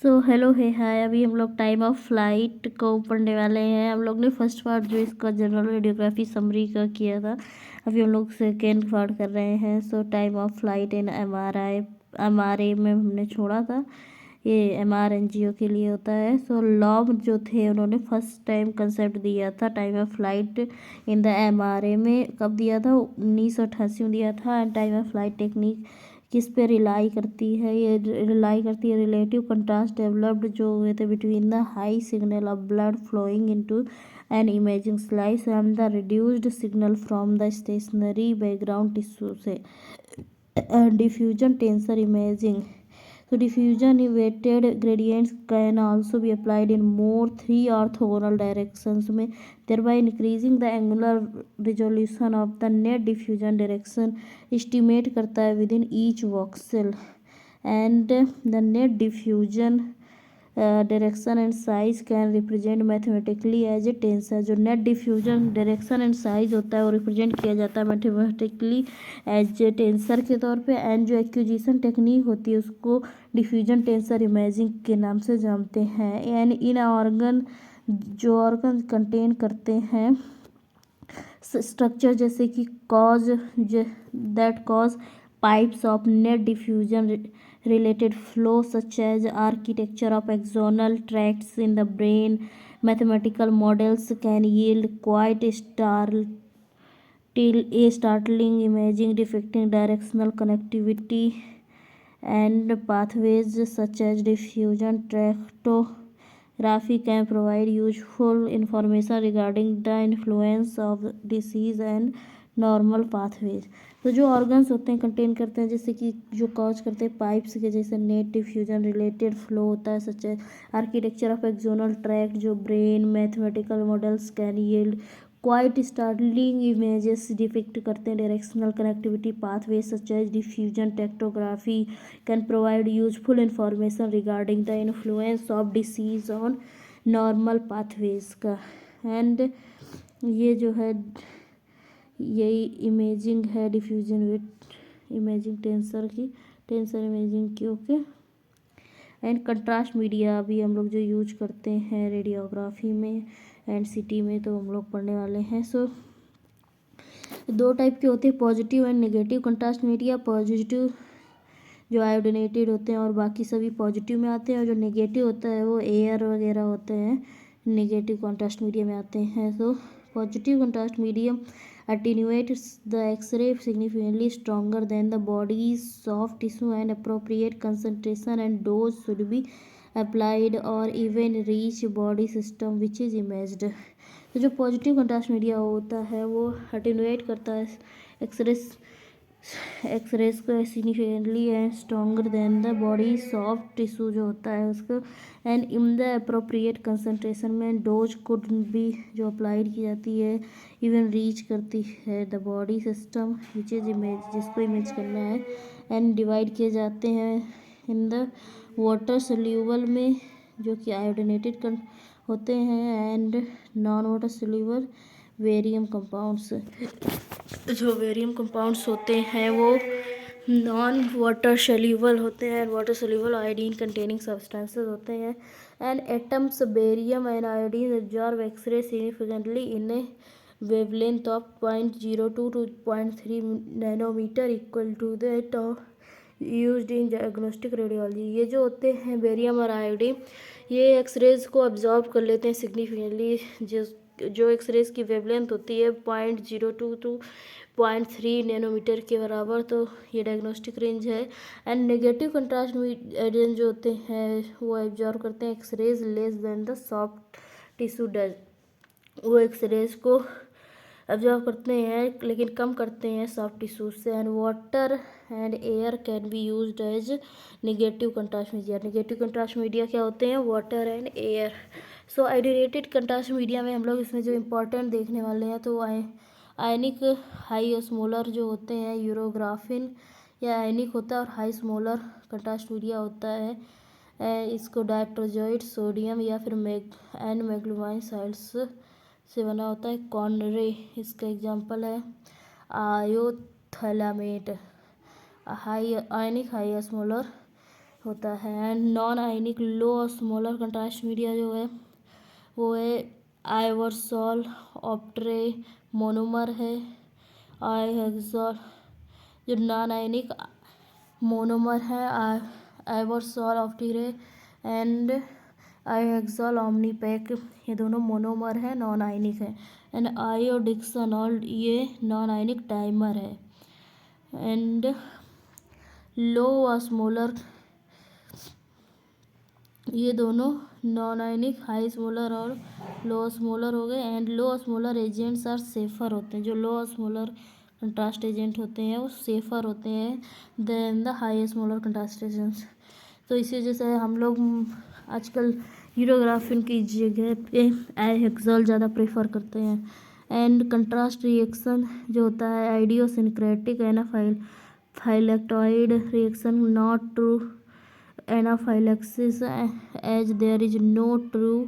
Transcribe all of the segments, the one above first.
So hello है हाय। अभी हम लोग टाइम ऑफ फ्लाइट को पढ़ने वाले हैं। हम लोग ने फर्स्ट पार्ट जो इसका जनरल रेडियोग्राफी समरी का किया था, अभी हम लोग सेकेंड पार्ट कर रहे हैं। So time of flight in M R A में हमने छोड़ा था। ये MR एनजीओ के लिए होता है। सो लॉब जो थे उन्होंने फर्स्ट टाइम कंसेप्ट दिया था time of flight in the MRA में। कब दिया था? 1988 में दिया था। And time of flight technique किस पे रिलाई करती है? ये रिलाई करती है रिलेटिव कंट्रास्ट डेवलप्ड जो हुए थे between the high signal of blood flowing into an imaging slice and the reduced signal from the stationary background tissue से diffusion tensor imaging. So diffusion weighted gradients can also be applied in more three orthogonal directions में, thereby increasing the angular resolution of the net diffusion direction. Estimate करता है within each voxel and the net diffusion direction and size can represent mathematically as a tensor. जो net diffusion direction and size होता है वो represent किया जाता है mathematically as a tensor के तौर पे. एंड जो एक्विजिशन टेक्निक होती है उसको डिफ्यूजन टेंसर इमेजिंग के नाम से जानते हैं. एंड इन ऑर्गन जो ऑर्गन कंटेन करते हैं स्ट्रक्चर जैसे कि cause that cause pipes of net diffusion related flow such as architecture of axonal tracts in the brain. Mathematical models can yield quite startling imaging depicting directional connectivity and pathways such as diffusion tractography can provide useful information regarding the influence of disease and normal pathways. तो जो organs होते हैं contain करते हैं जैसे कि जो cause करते हैं पाइप्स के जैसे नेट डिफ्यूजन रिलेटेड फ्लो होता है सच है आर्किटेक्चर ऑफ एक्सोनल ट्रैक्ट जो brain. Mathematical models can yield quite startling images depict करते हैं directional connectivity pathway such as diffusion tractography can provide useful information regarding the influence of disease on normal pathways का. And ये जो है यही imaging है diffusion with imaging tensor imaging की. Okay. And contrast media भी हम लोग जो यूज करते हैं रेडियोग्राफी में एंड सिटी में तो हम लोग पढ़ने वाले हैं. सो दो टाइप के होते हैं positive and negative contrast media. Positive जो आयोडीनेटेड होते हैं और बाकी सभी पॉजिटिव में आते हैं और जो नेगेटिव होता है वो एयर वगैरह होते हैं नेगेटिव कंट्रास्ट मीडिया में आते हैं. तो positive contrast medium attenuates the X-ray significantly stronger than the body's soft tissue and appropriate concentration and dose should be applied or even reach body system which is imaged. तो जो positive contrast media होता है वो attenuate करता है X-rays को significantly and stronger than the body soft tissue जो होता है उसको. And in the appropriate concentration में डोज कुड भी जो अप्लाइड की जाती है इवन रीच करती है the body system which is image जिसको इमेज करना है. एंड डिवाइड किए जाते हैं इन द वाटर सोल्यूबल में जो कि आयोडीनेटेड होते हैं and non water soluble वेरियम compounds. जो वेरियम कंपाउंड्स होते हैं वो नॉन वाटर सोल्यूबल होते हैं and water soluble iodine containing substances होते हैं. And atoms barium and iodine absorb X-ray significantly in a wavelength of 0.02 to 0.3 nanometre equal to that used in diagnostic radiology. ये जो होते हैं बेरियम और iodine ये एक्सरेज को अब्जॉर्ब कर लेते हैं सिग्निफिकेंटली जो एक्सरेज की वेवलेंथ होती है 0.02 to 0.3 नैनोमीटर के बराबर. तो ये डायग्नोस्टिक रेंज है. एंड नेगेटिव कंट्रास्ट रेंज जो होते हैं वो एब्जॉर्ब करते हैं X-rays less than the soft tissue does. वो एक्सरेज को एब्जॉर्ब करते हैं लेकिन कम करते हैं सॉफ्ट टिश्यू से. And water and air can be used as negative contrast media. Negative contrast media क्या होते हैं? Water and air. So iodinated contrast media में हम लोग इसमें जो इम्पोर्टेंट देखने वाले हैं तो आयनिक हाई osmolar जो होते हैं यूरोग्राफिन या आयनिक होता है और हाई स्मोलर कंट्रास्ट मीडिया होता है. इसको डायट्रोजोइड सोडियम या फिर मैग्लोमाइन साइड्स से बना होता है. कॉनरे इसका एग्जांपल है. आयोथैलामेट हाई आयनिक हाई osmolar होता है। एंड नॉन आयनिक लो और स्मॉलर कंट्रास्ट मीडिया जो है वो है आइवरसॉल ऑप्ट्रे मोनोमर है। आइहेक्सॉल जो नॉन आयनिक मोनोमर है आइवरसॉल ऑप्ट्रे एंड आइहेक्सॉल ओमनीपैक, ये दोनों मोनोमर है, नॉन आयनिक है। एंड आयोडिक्सनॉल ये नॉन आयनिक डाइमर है। एंड लो ऑस्मोलर ये दोनों नॉन आयनिक हाई स्मोलर और लो स्मोलर हो गए। And low osmolar agents are safer होते हैं, जो लो स्मोलर कंट्रास्ट एजेंट होते हैं वो सेफर होते हैं than the high osmolar contrast agents. तो इसी वजह से हम लोग आजकल हीरोग्राफिन की जगह पे आइहेक्सॉल ज़्यादा प्रेफर करते हैं। एंड कंट्रास्ट रिएक्शन जो होता है idiosyncratic anaphylactoid reaction not true anaphylaxis as there is no true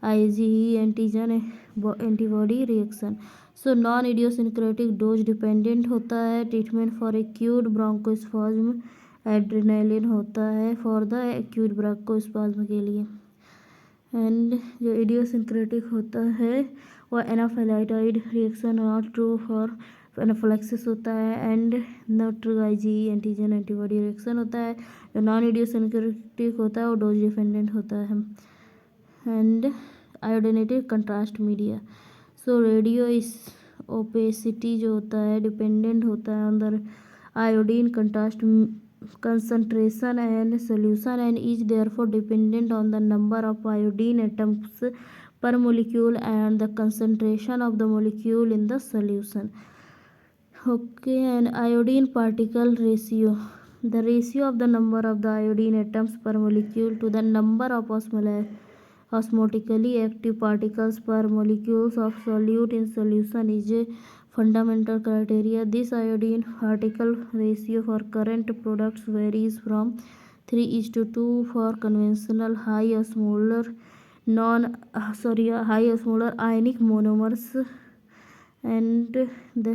IgE antigen antibody reaction. So non idiosyncratic dose dependent होता है। Treatment for acute bronchospasm adrenaline होता है फॉर द एक्यूट ब्रोंकोस्पाज्म के लिए। And जो इडियोसिंक्रेटिक होता है वो anaphylactoid reaction not true for anaphylaxis होता है। And not true IgE antigen antibody reaction होता है। जो नॉन इडियोसिंक्रेटिक होता है वो डोज डिपेंडेंट होता है। And iodinated contrast media, so radio इस ओपेसिटी जो होता है डिपेंडेंट होता है on the iodine contrast concentration and solution and is therefore dependent on the number of iodine atoms per molecule and the concentration of the molecule in the solution. Okay, and iodine particle ratio, the ratio of the number of the iodine atoms per molecule to the number of osmotically active particles per molecules of solute in solution is a fundamental criteria. This iodine particle ratio for current products varies from 3:2 for conventional high osmolar ionic monomers and the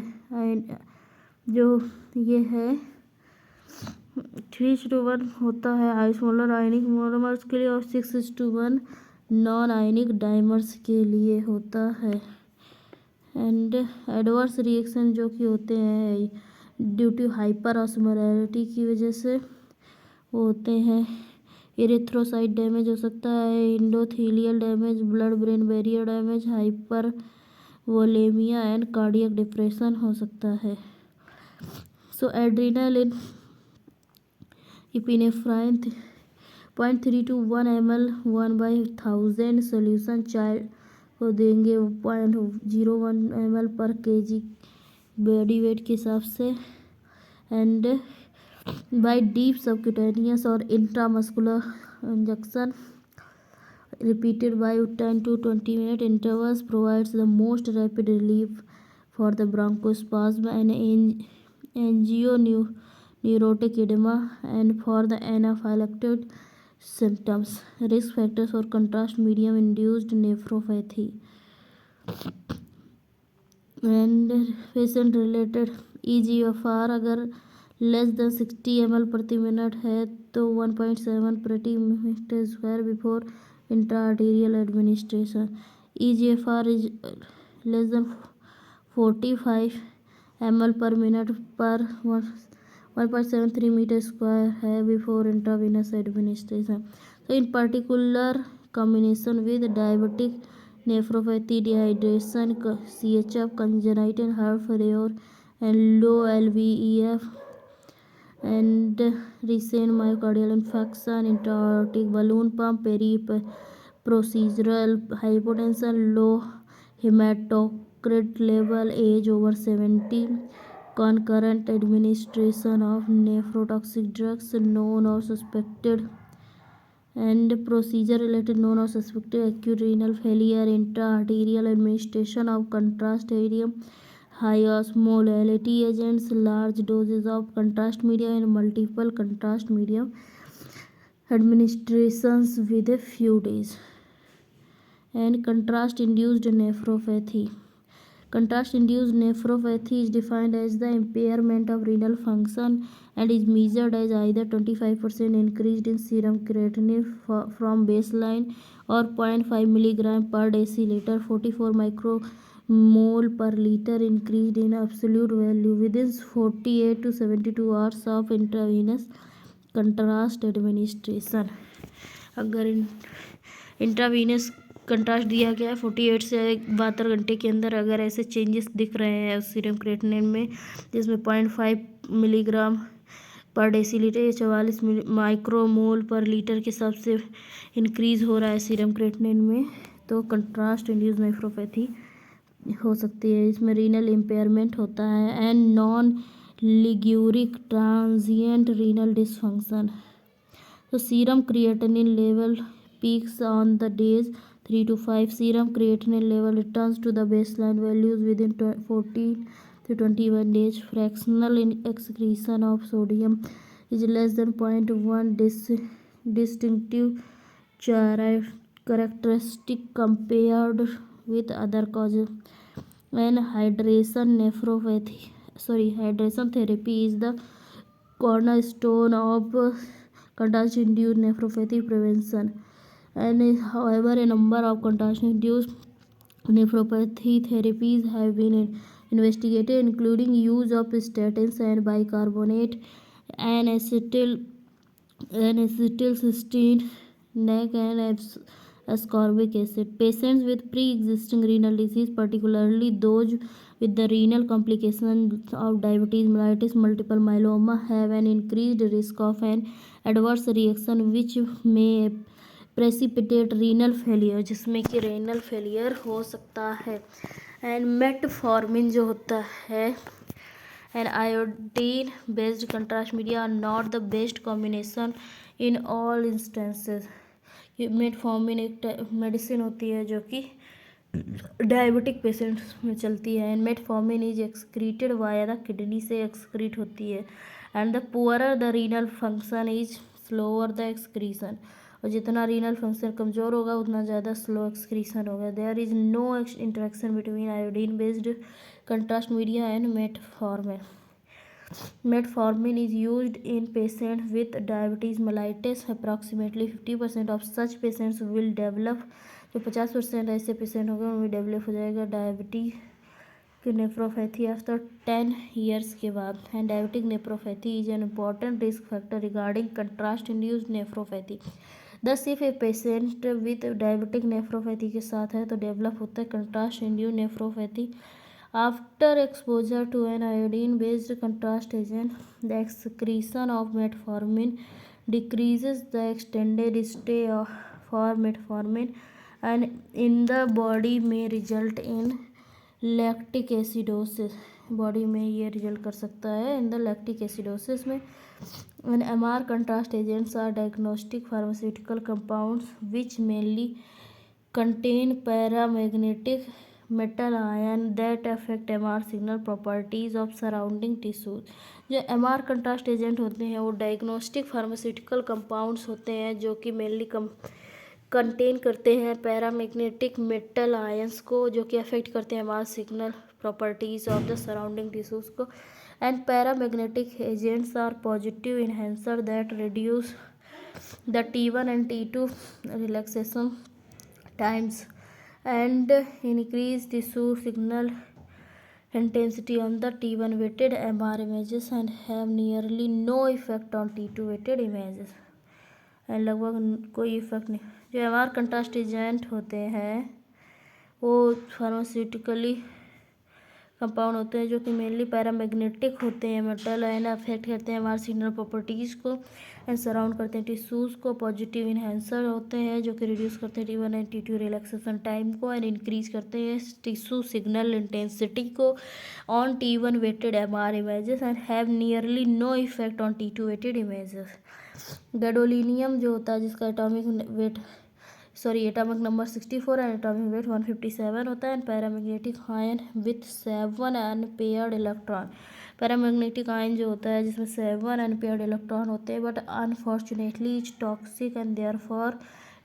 जो ये है 3:1 होता है आइसोमोलर आयनिक monomers के लिए और 6:1 non ionic dimers के लिए होता है। एंड एडवर्स रिएक्शन जो कि होते हैं ड्यू टू हाइपर ऑस्मोलैरिटी की वजह से वो होते हैं इरेथ्रोसाइट डैमेज हो सकता है, endothelial damage, blood brain barrier damage, hypervolemia and cardiac depression हो सकता है। So adrenaline epinephrine 0.3 to 1 ml 1/1000 solution child को देंगे 0.01 ml पर kg बॉडी वेट के हिसाब से। एंड बाय डीप सबक्यूटेनियस और intramuscular injection repeated by 10 to 20 minute intervals provides the most rapid relief for the bronchospasm and angioneurotic edema and for the anaphylactic symptoms. Risk factors for contrast medium induced nephropathy and patient related EGFR अगर less than 60 ml प्रति minute है तो 1.7 प्रति meter square before intra-arterial administration. EGFR is less than 45 ml पर minute per 1.73 meter square है before intravenous administration. तो in particular combination with diabetic nephropathy, dehydration, CHF, congenital heart failure and low LVEF and recent myocardial infarction, intra-aortic balloon pump, procedural hypotension, low hematocrit level, age over 70, concurrent administration of nephrotoxic drugs, known or suspected, and procedure related known or suspected acute renal failure, intra-arterial administration of contrast medium, high osmolality agents, large doses of contrast medium and multiple contrast medium administrations with a few days, and contrast induced nephropathy. Contrast-induced nephropathy is defined as the impairment of renal function and is measured as either 25% increase in serum creatinine from baseline or 0.5 milligram per deciliter, 44 micromole per liter increased in absolute value within 48 to 72 hours of intravenous contrast administration. अगर intravenous contrast दिया गया है 48 से 72 घंटे के अंदर, अगर ऐसे चेंजेस दिख रहे हैं सीरम क्रिएटिनिन में जिसमें 0.5 मिलीग्राम पर डेसीलीटर या 44 माइक्रोमोल पर लीटर के हिसाब से इंक्रीज़ हो रहा है सीरम क्रिएटिनिन में, तो कंट्रास्ट इंड्यूस्ड नेफ्रोपैथी हो सकती है। इसमें रीनल इम्पेयरमेंट होता है and non oliguric transient renal dysfunction. तो serum creatinine level peaks on the days 3 to 5. Serum creatinine level returns to the baseline values within 14 to 21 days. Fractional excretion of sodium is less than 0.1 distinctive characteristic compared with other causes. And hydration therapy is the cornerstone of contrast-induced nephropathy prevention. And however, a number of contrast-induced nephropathy therapies have been investigated, including use of statins and bicarbonate and acetylcysteine, NAC, and ascorbic acid. Patients with pre-existing renal disease, particularly those with the renal complications of diabetes mellitus multiple myeloma, have an increased risk of an adverse reaction which may precipitate renal failure, जिसमें कि renal failure हो सकता है। And metformin जो होता है and iodine based contrast media are not the best combination in all instances. Metformin एक medicine होती है जो कि डायबिटिक पेशेंट्स में चलती है। And metformin is excreted via the kidney से एक्सक्रीट होती है। And the poorer the renal function is slower the excretion, और जितना रीनल फंक्शन कमज़ोर होगा उतना ज़्यादा स्लो एक्सक्रीशन होगा। There is no interaction between iodine based contrast media and metformin. Metformin is used in patient with diabetes mellitus. Approximately 50% of such patients will develop, जो 50% ऐसे patient होंगे उनमें डेवलप हो जाएगा डायबिटिक नेफ्रोपैथी आफ्टर 10 ईयर्स के बाद। And diabetic nephropathy is an important risk factor regarding contrast induced nephropathy. Thus if a patient with diabetic nephropathy के साथ है तो डेवलप होता है contrast induced nephropathy after exposure to an iodine based contrast agent. The excretion of metformin decreases the extended stay for metformin and in the body में result in lactic acidosis. Body में ये result कर सकता है in the lactic acidosis में। And MR contrast agents are diagnostic pharmaceutical compounds which mainly contain paramagnetic metal ion that affect MR signal properties of surrounding tissues। जो MR contrast agent होते हैं वो diagnostic pharmaceutical compounds होते हैं जो कि mainly contain करते हैं पैरामैग्नेटिक मेटल आयंस को, जो कि अफेक्ट करते हैं MR signal properties of the surrounding tissues को। And paramagnetic agents are positive enhancer that reduce the T1 and T2 relaxation times and increase tissue signal intensity on the T1 weighted MR images and have nearly no effect on T2 weighted images। And लगभग कोई effect नहीं। जो MR contrast agent होते हैं वो pharmaceutically compound होते हैं जो कि मेनली पैरामैग्नेटिक होते हैं मेटल एंड अफेक्ट करते हैं MR सिग्नल प्रॉपर्टीज़ को एंड सराउंड करते हैं टिश्यूज़ को। पॉजिटिव इन्हेंसर होते हैं जो कि रिड्यूस करते हैं T1 and T2 relaxation time को एंड इंक्रीज करते हैं टिश्यू सिग्नल इंटेंसिटी को on T1 weighted MR images and have nearly no effect on T2 weighted images. Gadolinium जो होता है जिसका atomic number 64 and atomic weight 157 होता है and paramagnetic ion with 7 unpaired electron. Paramagnetic ion जो होता है जिसमें 7 अनपेयर्ड इलेक्ट्रॉन होते हैं but unfortunately is toxic and therefore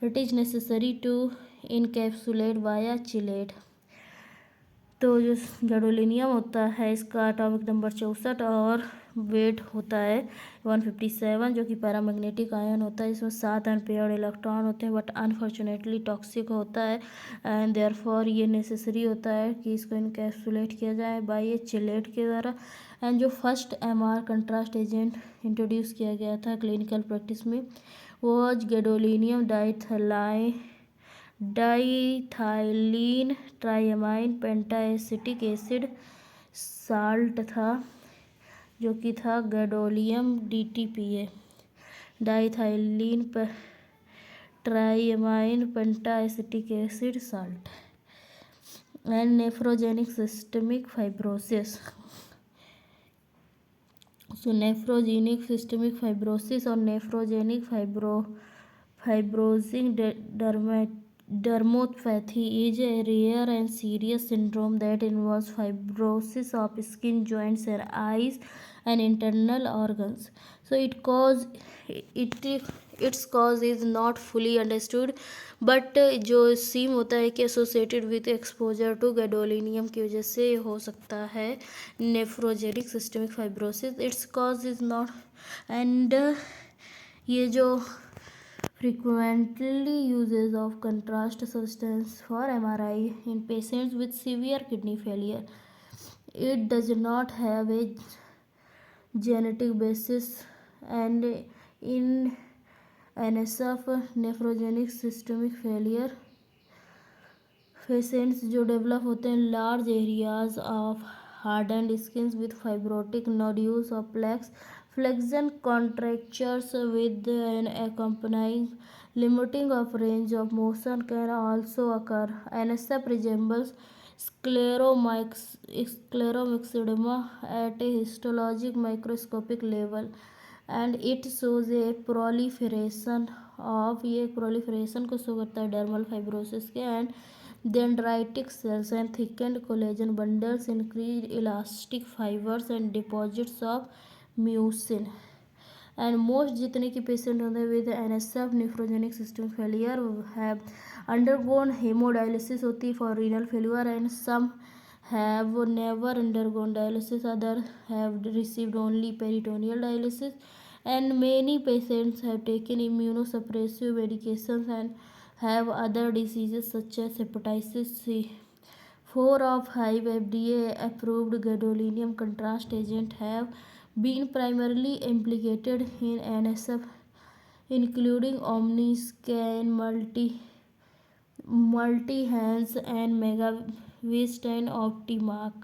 it is necessary to encapsulate via chelate. तो जो गैडोलिनियम होता है इसका एटॉमिक नंबर 64 और वेट होता है 157, जो कि पैरामैग्नेटिक आयन होता है। इसमें 7 अनपेयर्ड इलेक्ट्रॉन होते हैं, बट अनफॉर्चुनेटली टॉक्सिक होता है एंड देयरफॉर ये नेसेसरी होता है कि इसको इनकैप्सुलेट किया जाए बाय ए चिलेट के द्वारा। एंड जो first MR contrast agent introduce किया गया था क्लिनिकल प्रैक्टिस में वो gadolinium diethylene triamine pentaacetic acid salt था, जो कि था gadolinium DTPA, diethylene triamine pentaacetic acid salt. And nephrogenic systemic fibrosis, so nephrogenic systemic fibrosis और nephrogenic fibrosing dermopathy is a rare and serious syndrome that involves fibrosis of skin, joints and eyes and internal organs. So its cause is not fully understood, but जो सीम होता है कि associated with exposure to gadolinium की वजह से हो सकता है nephrogenic systemic fibrosis. Its cause is not and ये जो frequently uses of contrast substance for MRI in patients with severe kidney failure. It does not have a genetic basis and in NSF nephrogenic systemic failure patients जो develop होते हैं large areas of hardened skins with fibrotic nodules or plaques, flexion contractures with an accompanying limiting of range of motion can also occur. NSF resembles scleromyxedema at a histologic microscopic level and it shows a proliferation को show करता है dermal fibrosis के and dendritic cells and thickened collagen bundles, increased elastic fibers and deposits of mucin. And most जितने की patient होते हैं with NSF nephrogenic system failure have undergone haemodialysis होती है for renal failure and some have never undergone dialysis, others have received only peritoneal dialysis, and many patients have taken immunosuppressive medications and have other diseases such as hepatitis C. 4 of 5 FDA-approved gadolinium contrast agents have been primarily implicated in NSF, including Omniscan, Multihance, and Megavist and Optimark.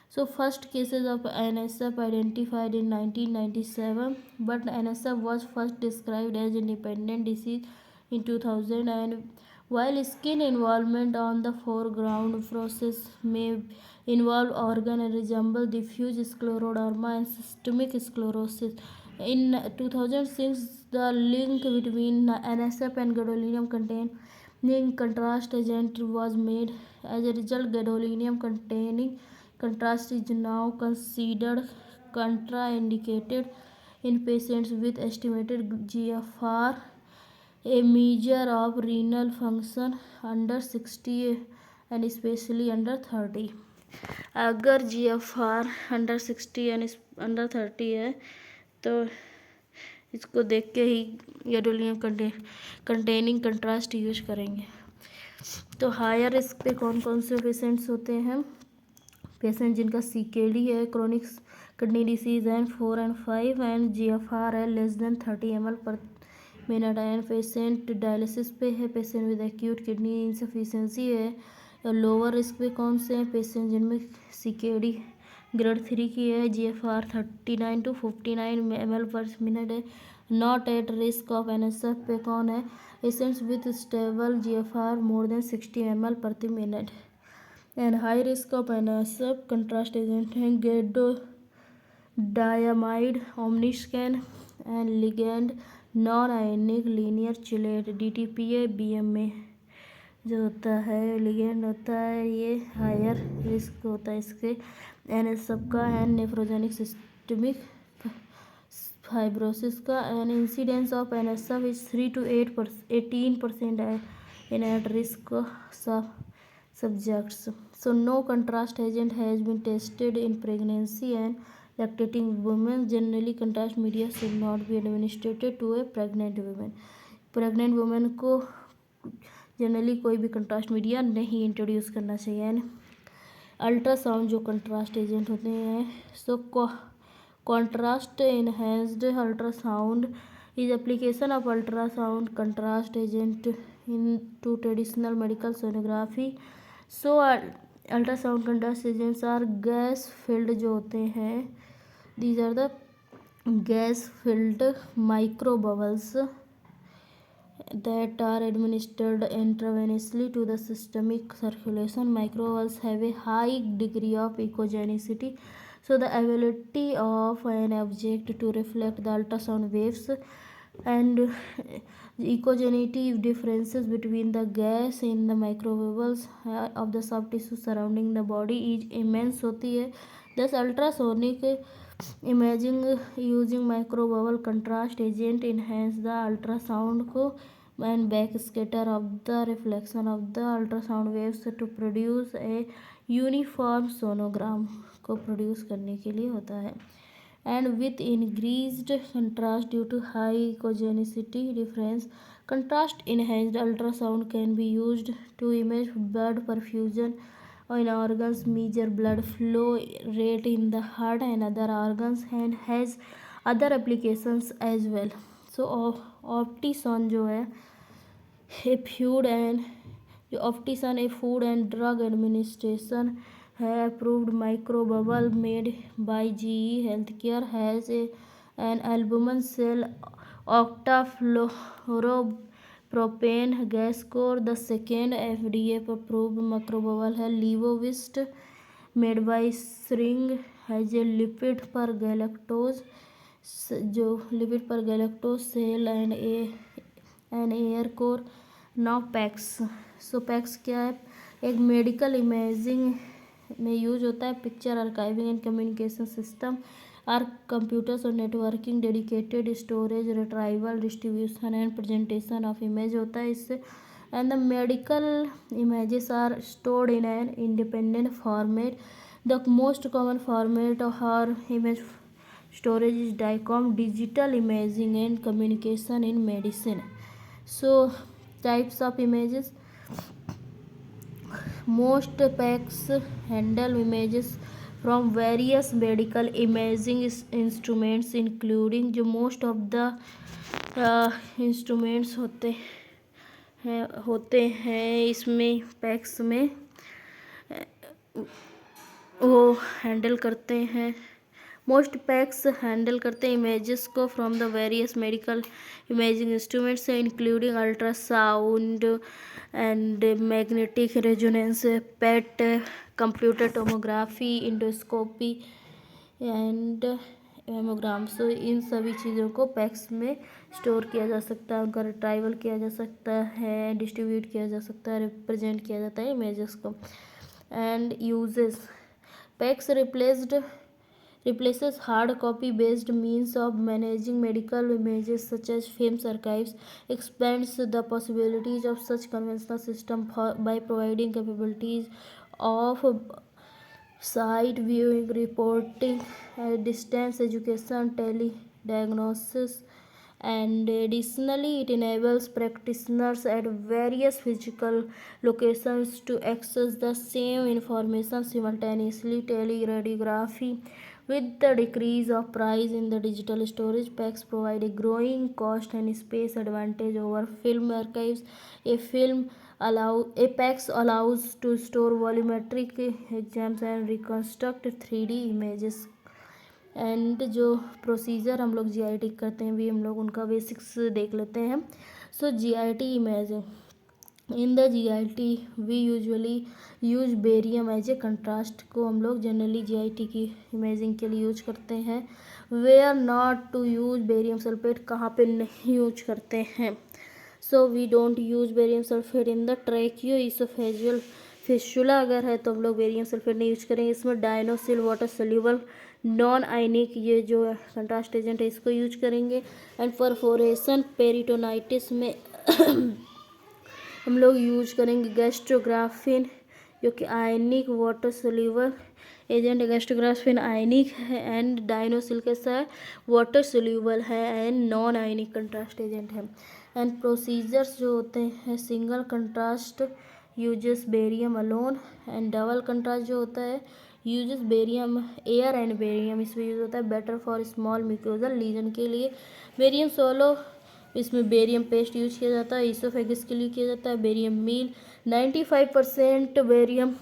So first cases of NSF identified in 1997, but NSF was first described as independent disease in 2000, and while skin involvement on the foreground process may involve organ and resemble diffuse scleroderma and systemic sclerosis. In 2006, the link between NSF and gadolinium containing contrast agent was made. As a result, gadolinium containing contrast is now considered contraindicated in patients with estimated GFR, a measure of renal function, under 60 and especially under 30. अगर GFR under 60 यानी under 30 है तो इसको देख के ही gadolinium containing contrast use करेंगे। तो higher risk पे कौन कौन से पेशेंट्स होते हैं? पेशेंट जिनका CKD है, क्रोनिक किडनी डिसीज है 4 and 5 एंड GFR है लेस देन 30 ml पर मिनट एंड पेशेंट डायलिसिस पे है, patient with acute kidney insufficiency है। लोअर रिस्क पे कौन से हैं? पेशेंट जिनमें CKD ग्रेड 3 की है, GFR 39 to 59 ml पर मिनट है। Not at risk of NSF पे कौन है? Patients with stable GFR more than 60 ml प्रति minute. And high risk of NSF contrast agent हैं gadodiamide, Omniscan and ligand non ionic linear chelate DTPA BMA जो होता है ligand होता है, ये हायर रिस्क होता है इसके NSF का एंड नेफ्रोजेनिक सिस्टमिक फाइब्रोसिस का। And incidence of NSF is 3 to 18% in at risk subjects. So no contrast agent has been tested in pregnancy and lactating women. Generally, contrast media should not be administered to a pregnant woman. Pregnant women को generally कोई भी contrast media नहीं introduce करना चाहिए। And ultrasound जो contrast agent होते हैं, so contrast enhanced ultrasound is application of ultrasound contrast agent into traditional medical sonography. So ultrasound contrast agents are gas filled जो होते हैं, these are the gas filled microbubbles that are administered intravenously to the systemic circulation. Microbubbles have a high degree of echogenicity, so the ability of an object to reflect the ultrasound waves and echogenicity differences between the gas in the microbubbles of the soft tissue surrounding the body is immense होती है। Thus ultrasonic imaging using microbubble contrast agent enhance the ultrasound को and backscatter of the reflection of the ultrasound waves to produce a uniform sonogram को produce करने के लिए होता है। And with increased contrast due to high echogenicity difference, contrast enhanced ultrasound can be used to image blood perfusion in organs, measure blood flow rate in the heart and other organs, and has other applications as well. So Optison जो है a food and drug administration है approved microbubble made by GE healthcare has an albumin shell octafluoropropane gas core. The second FDA approved microbubble है Levovist made by Schering has a lipid पर galactose shell and air core. Now PACS. So PACS क्या है? एक medical imaging में use होता है। Picture archiving and communication system are computers और networking dedicated storage retrieval distribution and presentation of image होता है इससे। And the medical images are stored in an independent format. The most common format of our image storage is DICOM, digital imaging and communication in medicine. So types of images, most PACS handle images from various medical imaging instruments including जो most of the instruments होते हैं इसमें PACS में वो handle करते हैं। Most PACS handle करते हैं इमेजेस को from the various medical imaging instruments including ultrasound and magnetic resonance, PET, computer tomography, endoscopy and hemogram. So इन सभी चीज़ों को पैक्स में स्टोर किया जा सकता है, उनका रिट्राइवल किया जा सकता है, डिस्ट्रीब्यूट किया जा सकता है, रिप्रेजेंट किया जाता है इमेजेस को। And uses, PACS replaces hard copy based means of managing medical images such as films archives, expands the possibilities of such conventional system by providing capabilities of site viewing, reporting, distance education, telediagnosis, and additionally it enables practitioners at various physical locations to access the same information simultaneously. Teleradiography, with the decrease of price in the digital storage, PACS provide a growing cost and space advantage over film archives. A PACS allows to store volumetric exams and reconstruct 3D images. And जो procedure हम लोग GIT करते हैं भी हम लोग उनका basics देख लेते हैं। So GIT imaging, in the GIT we usually use barium as a contrast को हम लोग जनरली GIT की इमेजिंग के लिए यूज करते हैं। Where not to use barium sulphate, कहाँ पे नहीं यूज करते हैं? So we don't use barium sulphate in the tracheoesophageal fistula. अगर है तो हम लोग बेरियम सल्फेट नहीं यूज करेंगे। इसमें डायनोसिल वाटर सोल्यूबल नॉन आयनिक ये जो कंट्रास्ट एजेंट है इसको यूज करेंगे। एंड परफोरेशन पेरिटोनाइटिस में हम लोग यूज करेंगे गैस्ट्रोग्राफिन जो कि ionic water soluble agent, Gastrografin ionic है एंड डाइनोसिल्कस है वाटर सोल्यूबल है and non ionic contrast agent है। एंड प्रोसीजर्स जो होते हैं, single contrast uses barium alone and double contrast जो होता है uses barium air and barium, इसमें यूज होता है better for small mucosal lesion के लिए। बेरियम सोलो, इसमें बेरियम पेस्ट यूज किया जाता है, इसोफेगस के लिए किया जाता है। बेरियम मील 95% बेरियम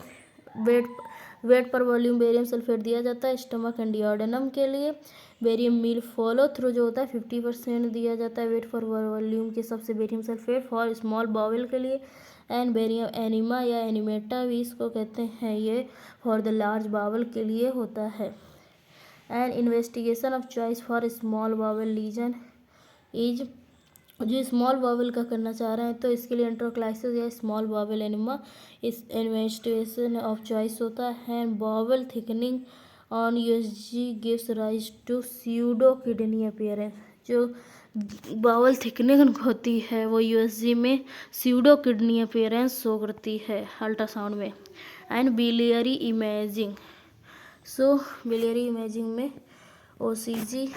वेट पर वॉल्यूम बेरियम सल्फेट दिया जाता है स्टमक एंड डिओडेनम के लिए। बेरियम मील फॉलो थ्रू जो होता है 50% दिया जाता है वेट फॉर वॉल्यूम के हिसाब से barium sulphate for small bowel के लिए। एंड बेरियम एनिमा या एनिमेटा भी इसको कहते हैं, ये फॉर द लार्ज बाउल के लिए होता है। And investigation of choice for small bowel lesion is, जो स्मॉल बाउल का करना चाह रहे हैं तो इसके लिए एंट्रोक्लाइसिस या small bowel enema is investigation of choice होता है। Bowel thickening on USG gives rise to pseudo kidney appearance, जो बाउल थिकनिंग होती है वो यूएसजी में स्यूडो किडनी अपीयरेंस शो करती है अल्ट्रासाउंड में। And biliary imaging, so biliary imaging में ओसीजी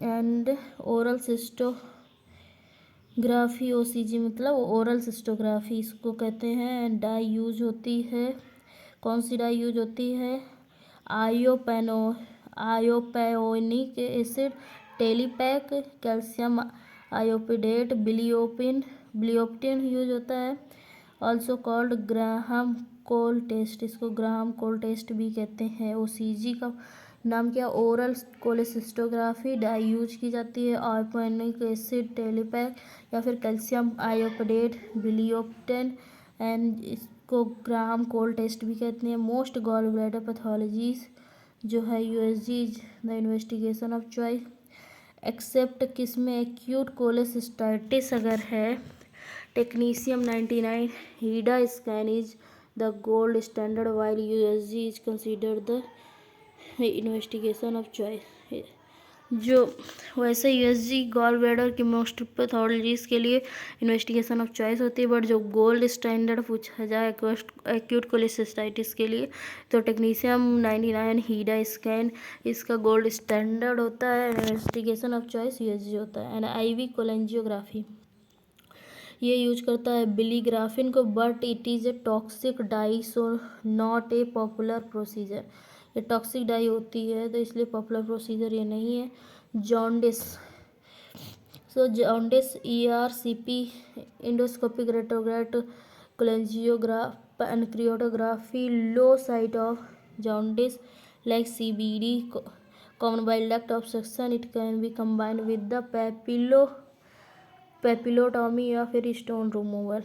एंड ओरल सिस्टोग्राफी, ओसीजी मतलब ओरल सिस्टोग्राफी इसको कहते हैं। डाई यूज होती है, कौन सी डाई यूज होती है, आयोपेओनिक एसिड, टेलीपैक, कैल्शियम आयोपिडेट, बिलियोप्टिन यूज होता है। Also called Graham Cole test, इसको ग्राहम कोल टेस्ट भी कहते हैं। ओसीजी का नाम क्या, ओरल कोलेसिस्टोग्राफी। डाई यूज की जाती है आयोपेनिक एसिड, टेलीपैक या फिर कैल्शियम आयोपिडेट, बिलियोप्टिन एंड इसको ग्राहम कोल टेस्ट भी कहते हैं। मोस्ट गॉल ब्लैडर पैथोलॉजीज जो है USG the investigation of choice except किसमें, एक्यूट कोलेसिस्टाइटिस अगर है, technetium 99 HIDA scan is the gold standard while USG is considered the investigation of choice. जो वैसे यूएसजी गॉल ब्लैडर की मोस्ट पैथोलॉजीज के लिए इन्वेस्टिगेशन ऑफ चॉइस होती है, बट जो गोल्ड स्टैंडर्ड पूछा जाए एक्यूट कोलेसिस्टाइटिस के लिए तो टेक्नीशियम 99 हीडा स्कैन इसका गोल्ड स्टैंडर्ड होता है। इन्वेस्टिगेशन ऑफ चॉइस यूएसजी होता है। एंड आईवी कोलेंजियोग्राफी ये यूज करता है बिलीग्राफिन को, but it is a toxic dye so not a popular procedure, ये टॉक्सिक डाई होती है तो इसलिए पॉपुलर प्रोसीजर ये नहीं है। Jaundice, so jaundice ERCP endoscopic retrograde cholangiograph pancreatography low site of jaundice like CBD common bile duct obstruction, it can be combined with the papillotomy या फिर stone removal.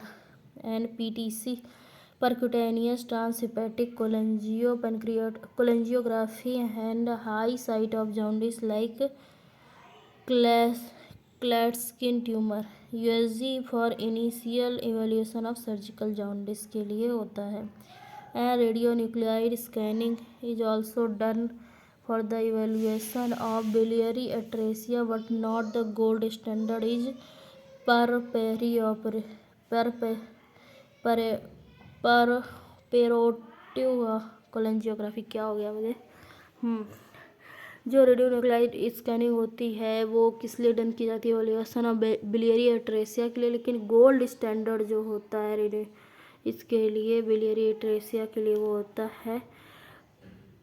And PTC percutaneous transhepatic cholangiography and high site of jaundice like Klatskin tumour, USG for initial evaluation of surgical jaundice के लिए होता है। And radionuclide scanning is also done for the evaluation of biliary atresia but not the gold standard is peroperative cholangiography. क्या हो गया मुझे, जो radio nuclide scanning होती है वो किस लिए डन की जाती है, इवैल्यूएशन ऑफ बिलियरी एट्रेसिया के लिए, लेकिन गोल्ड स्टैंडर्ड जो होता है रेडियो इसके लिए बिलियरी एट्रेसिया के लिए वो होता है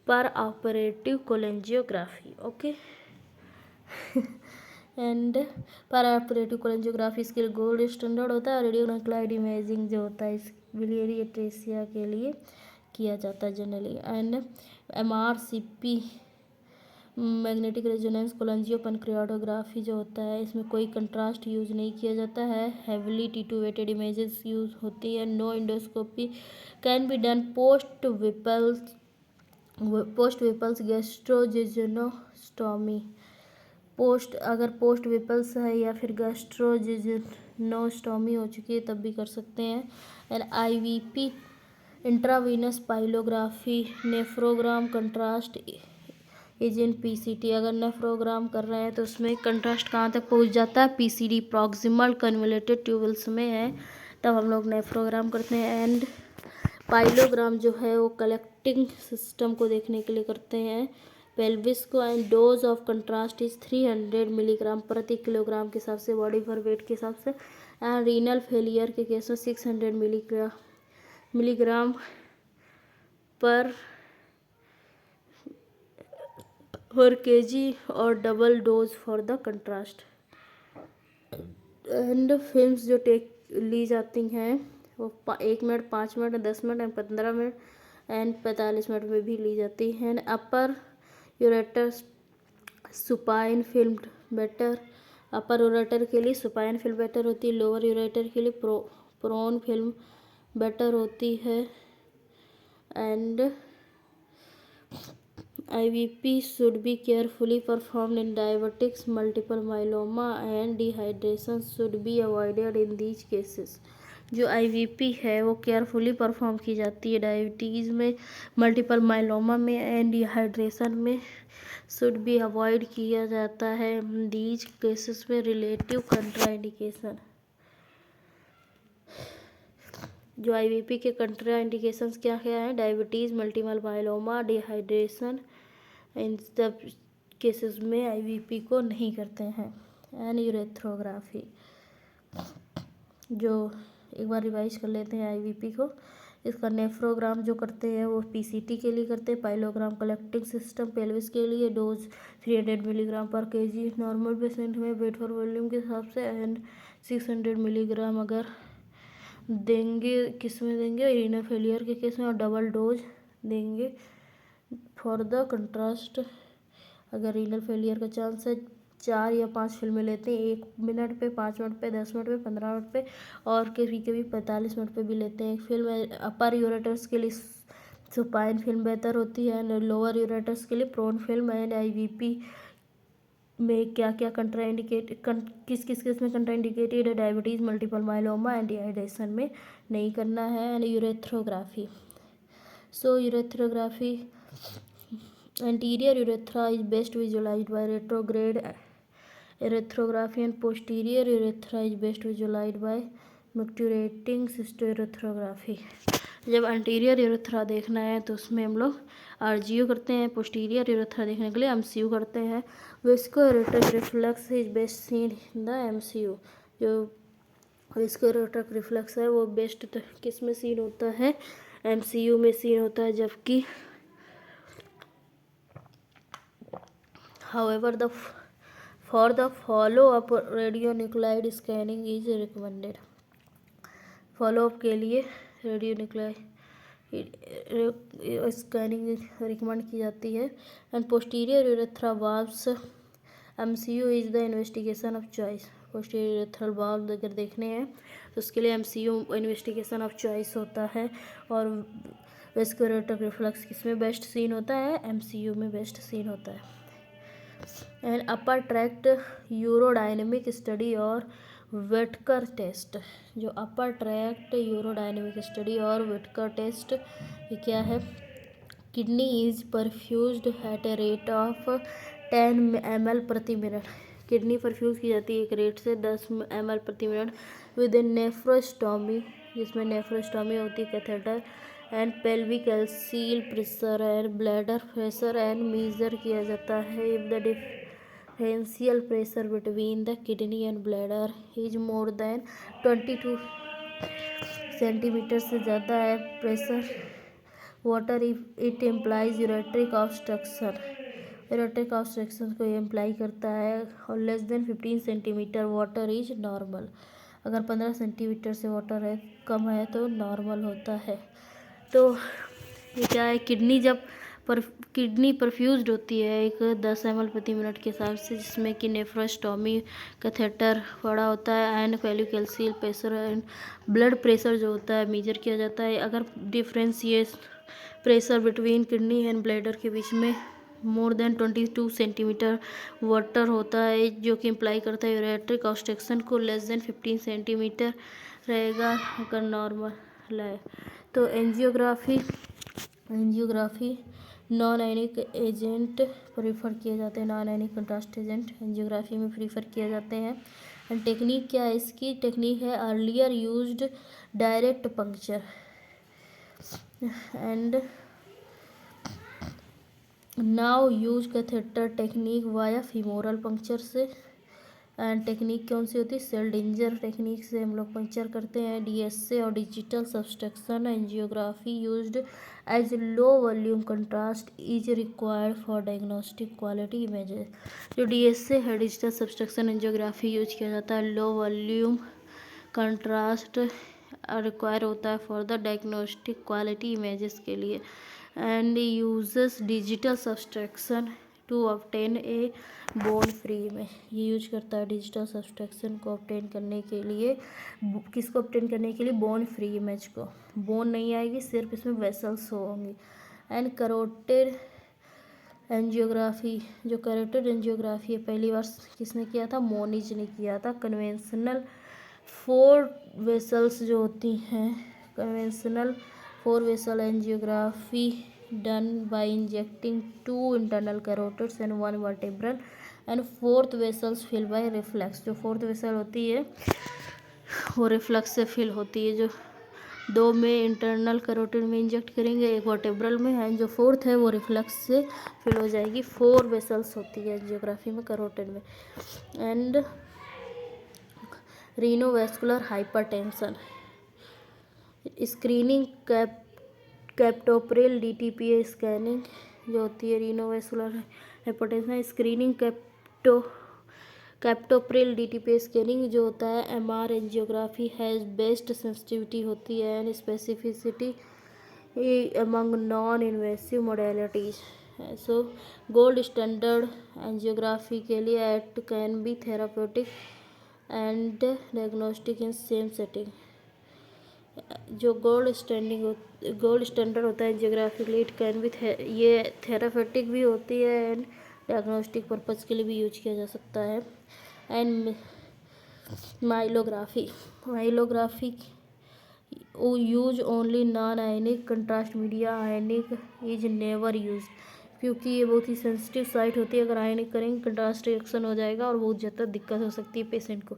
पर ऑपरेटिव कोलेंजियोग्राफी। ओके एंड पर ऑपरेटिव कोलेंजियोग्राफी इसके लिए गोल्ड स्टैंडर्ड होता है। रेडियो न्यूक्लाइड इमेजिंग जो होता है इस बिलियरी एट्रेसिया के लिए किया जाता है generally. And MRCP magnetic resonance cholangiopancreatography जो होता है इसमें कोई कंट्रास्ट यूज नहीं किया जाता है, हेवली टिट्यूवेटेड इमेजेस यूज होती है। No endoscopy can be done post Whipple's gastrojejunostomy, अगर पोस्ट विपल्स है या फिर गैस्ट्रोजेजोनोस्टॉमी हो चुकी है तब भी कर सकते हैं। And IVP intravenous pyelography nephrogram contrast is in PCT, अगर नेफ्रोग्राम कर रहे हैं तो उसमें कंट्रास्ट कहाँ तक पहुँच जाता है, पीसीडी प्रॉक्सिमल कन्वोल्यूटेड ट्यूबल्स में है तब हम लोग नेफ्रोग्राम करते हैं। एंड पाइलोग्राम जो है वो कलेक्टिंग सिस्टम को देखने के लिए करते हैं पेल्विस को। And dose of contrast is 300 milligram प्रति किलोग्राम के हिसाब से, बॉडी पर वेट के हिसाब से। एंड रीनल फेलियर के केस में 600 मिलीग्राम पर केजी और double dose for the contrast. And films जो ली जाती हैं वो 1 minute, 5 minute, 10 minute, 15 minute and 45 minute में भी ली जाती हैं। अपर यूरेटर सुपाइन फिल्म बेटर, अपर यूरेटर के लिए सुपाइन फिल्म बेटर होती है, लोअर यूरेटर के लिए प्रोन फिल्म बेटर होती है। And IVP should be carefully performed in diabetics, multiple myeloma and dehydration should be avoided in these cases। जो IVP है वो केयरफुली परफॉर्म की जाती है डायबिटीज़ में, मल्टीपल माइलोमा में एंड डिहाइड्रेशन में शुड बी अवॉइड किया जाता है दीज केसेस में। रिलेटिव कंट्राइंडिकेशन, जो IVP के कंट्राइंडिकेशंस क्या क्या हैं? डायबिटीज़, मल्टीपल माइलोमा, डिहाइड्रेशन, इन सब केसेस में IVP को नहीं करते हैं। एंड यूरेथ्रोग्राफी, जो एक बार रिवाइज कर लेते हैं IVP को। इसका नेफ्रोग्राम जो करते हैं वो PCT के लिए करते हैं, पाइलोग्राम कलेक्टिंग सिस्टम पेल्विस के लिए, डोज 300 मिलीग्राम पर केजी नॉर्मल पेशेंट में वेट फॉर वॉल्यूम के हिसाब से। एंड 600 मिलीग्राम अगर देंगे, किस में देंगे? रीनल फेलियर के केस में, और डबल डोज देंगे फॉर द कंट्रास्ट। अगर रीनल फेलियर का चांस है 4 या 5 फिल्में लेते हैं, 1 मिनट पे, 5 मिनट पे, 10 मिनट पे, 15 मिनट पे और कभी कभी 45 मिनट पे भी लेते हैं एक फिल्म। अपर यूरेटर्स के लिए सुपाइन फिल्म बेहतर होती है एंड लोअर यूरेटर्स के लिए प्रोन फिल्म। एंड IVP में क्या क्या किस किस केस में कंट्राइंडिकेटेड है? Diabetes, multiple myeloma and dehydration में नहीं करना है। And urethrography, so urethrography, anterior urethra is best visualized by retrograde urethrophy and posterior urethra is best visualized by micturating cystourethrophy। जब anterior urethra देखना है तो उसमें हम लोग RGO करते हैं, posterior urethra देखने के लिए MCU करते हैं। viscoerector reflex is best seen in the MCU। जो viscoerector reflex है वो बेस्ट किस में सीन होता है? MCU में सीन होता है। जबकि however for the follow-up radionuclide scanning is recommended। follow-up के लिए radionuclide स्कैनिंग रिकमेंड की जाती है। And posterior urethra valves MCU is the investigation of choice. Posterior urethral valve अगर देखने हैं तो उसके लिए MCU इन्वेस्टिगेशन ऑफ चॉइस होता है। और वेस्कुलर रिफ्लक्स किस में बेस्ट सीन होता है? MCU में बेस्ट सीन होता है। And upper tract urodynamic study और वेटकर टेस्ट, जो अपर ट्रैक्ट यूरोडायनेमिक स्टडी और वेटकर टेस्ट ये क्या है? Kidney is perfused at a rate of 10 ml प्रति मिनट। किडनी परफ्यूज की जाती है एक रेट से 10 ml प्रति मिनट विद इन नेफ्रोस्टोमी, जिसमें नेफ्रोस्टोमी होती है, catheter and pelvicalyceal pressure and bladder pressure and measure किया जाता है। If the differential pressure between the kidney and bladder is more than 22 centimetre से ज़्यादा है pressure water, it implies ureteric obstruction. Ureteric obstruction को imply करता है। और less than 15 centimetre water is normal. अगर 15 सेंटीमीटर से वाटर है कम है तो नॉर्मल होता है। तो ये क्या है? किडनी जब किडनी परफ्यूज्ड होती है एक 10 ml प्रति मिनट के हिसाब से, जिसमें कि नेफ्रोस्टोमी कैथेटर पड़ा होता है and pelvicalyceal pressure and blood pressure जो होता है मेजर किया जाता है। अगर differentiate pressure between kidney and bladder के बीच में मोर देन 22 सेंटीमीटर वाटर होता है, जो कि इम्प्लाई करता है यूरेट्रिक ऑब्स्ट्रक्शन को। लेस देन 15 सेंटीमीटर रहेगा अगर नॉर्मल है। तो angiography non ionic agent prefer किए जाते हैं। Non ionic contrast agent angiography में प्रीफर किए जाते हैं। एंड टेक्निक क्या है इसकी? टेक्निक है earlier used direct puncture. And now use catheter technique via femoral puncture से। एंड टेक्निक कौन सी होती है? सेल्डिंजर टेक्निक से हम लोग पंक्चर करते हैं। डीएसए और digital subtraction angiography used as low volume contrast is required for diagnostic quality images. जो डीएसए है, डिजिटल सब्सट्रैक्शन एंजियोग्राफी यूज किया जाता है, लो वॉल्यूम कंट्रास्ट रिक्वायर होता है for the diagnostic quality images के लिए। And uses digital subtraction to obtain a bone free image. ये यूज करता है डिजिटल सब्सट्रैक्शन को ऑब्टेन करने के लिए। किसको ऑब्टेन करने के लिए? बोन फ्री इमेज को। बोन नहीं आएगी, सिर्फ इसमें वेसल्स होंगी। एंड करोटेड एंजियोग्राफी, जो करोटेड एंजियोग्राफी है पहली बार किसने किया था? मोनिज ने किया था। कन्वेंशनल 4 वेसल्स जो होती हैं, conventional 4 vessel angiography done by injecting 2 internal carotids and 1 vertebral and 4th vessels filled by reflex। जो 4th वेसल होती है वो रिफ्लक्स से फिल होती है। जो 2 में इंटरनल कैरोटिड में इंजेक्ट करेंगे, 1 वर्टेब्रल में, एंड जो 4th है वो रिफ्लक्स से फिल हो जाएगी। 4 वेसल्स होती है एंजियोग्राफी में कैरोटिड में। And renovascular hypertension screening captopril DTPA scanning जो होती है renovascular hypertension screening captopril DTPA scanning जो होता है MR angiography has best sensitivity होती है and specificity among non invasive modalities. So gold standard angiography के लिए it can be therapeutic and diagnostic in same setting. जो गोल्ड स्टैंडर्ड होता है एंजियोग्राफी के लिए इट कैन भी ये थेरापेटिक भी होती है एंड डायग्नोस्टिक पर्पज़ के लिए भी यूज किया जा सकता है। And माइलोग्राफी use only non ionic contrast media, ionic is never use, क्योंकि ये बहुत ही सेंसिटिव साइट होती है। अगर आयनिक करेंगे कंट्रास्ट रिएक्शन हो जाएगा और बहुत ज़्यादा दिक्कत हो सकती है पेशेंट को,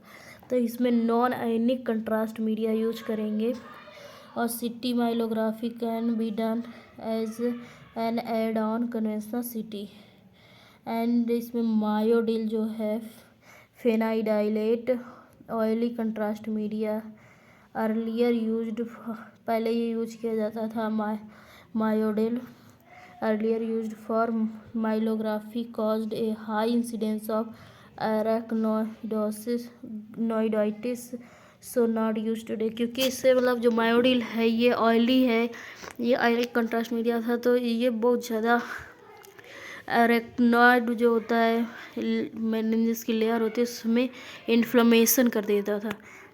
तो इसमें non ionic contrast media use करेंगे। और CT myelography can be done as an add on conventional CT. And इसमें मायोडिल जो है iophendylate oily contrast media earlier used, पहले ये यूज किया जाता था Myodil earlier used for myelography caused a high incidence of arachnoiditis so not use today. क्योंकि इससे मतलब जो मायोडिल है ये ऑयली है, ये आयनिक कंट्रास्ट मीडिया था, तो ये बहुत ज़्यादा अरेक्नॉइड जो होता है मेनिंजेस की लेयर होती है उसमें इन्फ्लेमेशन कर देता था,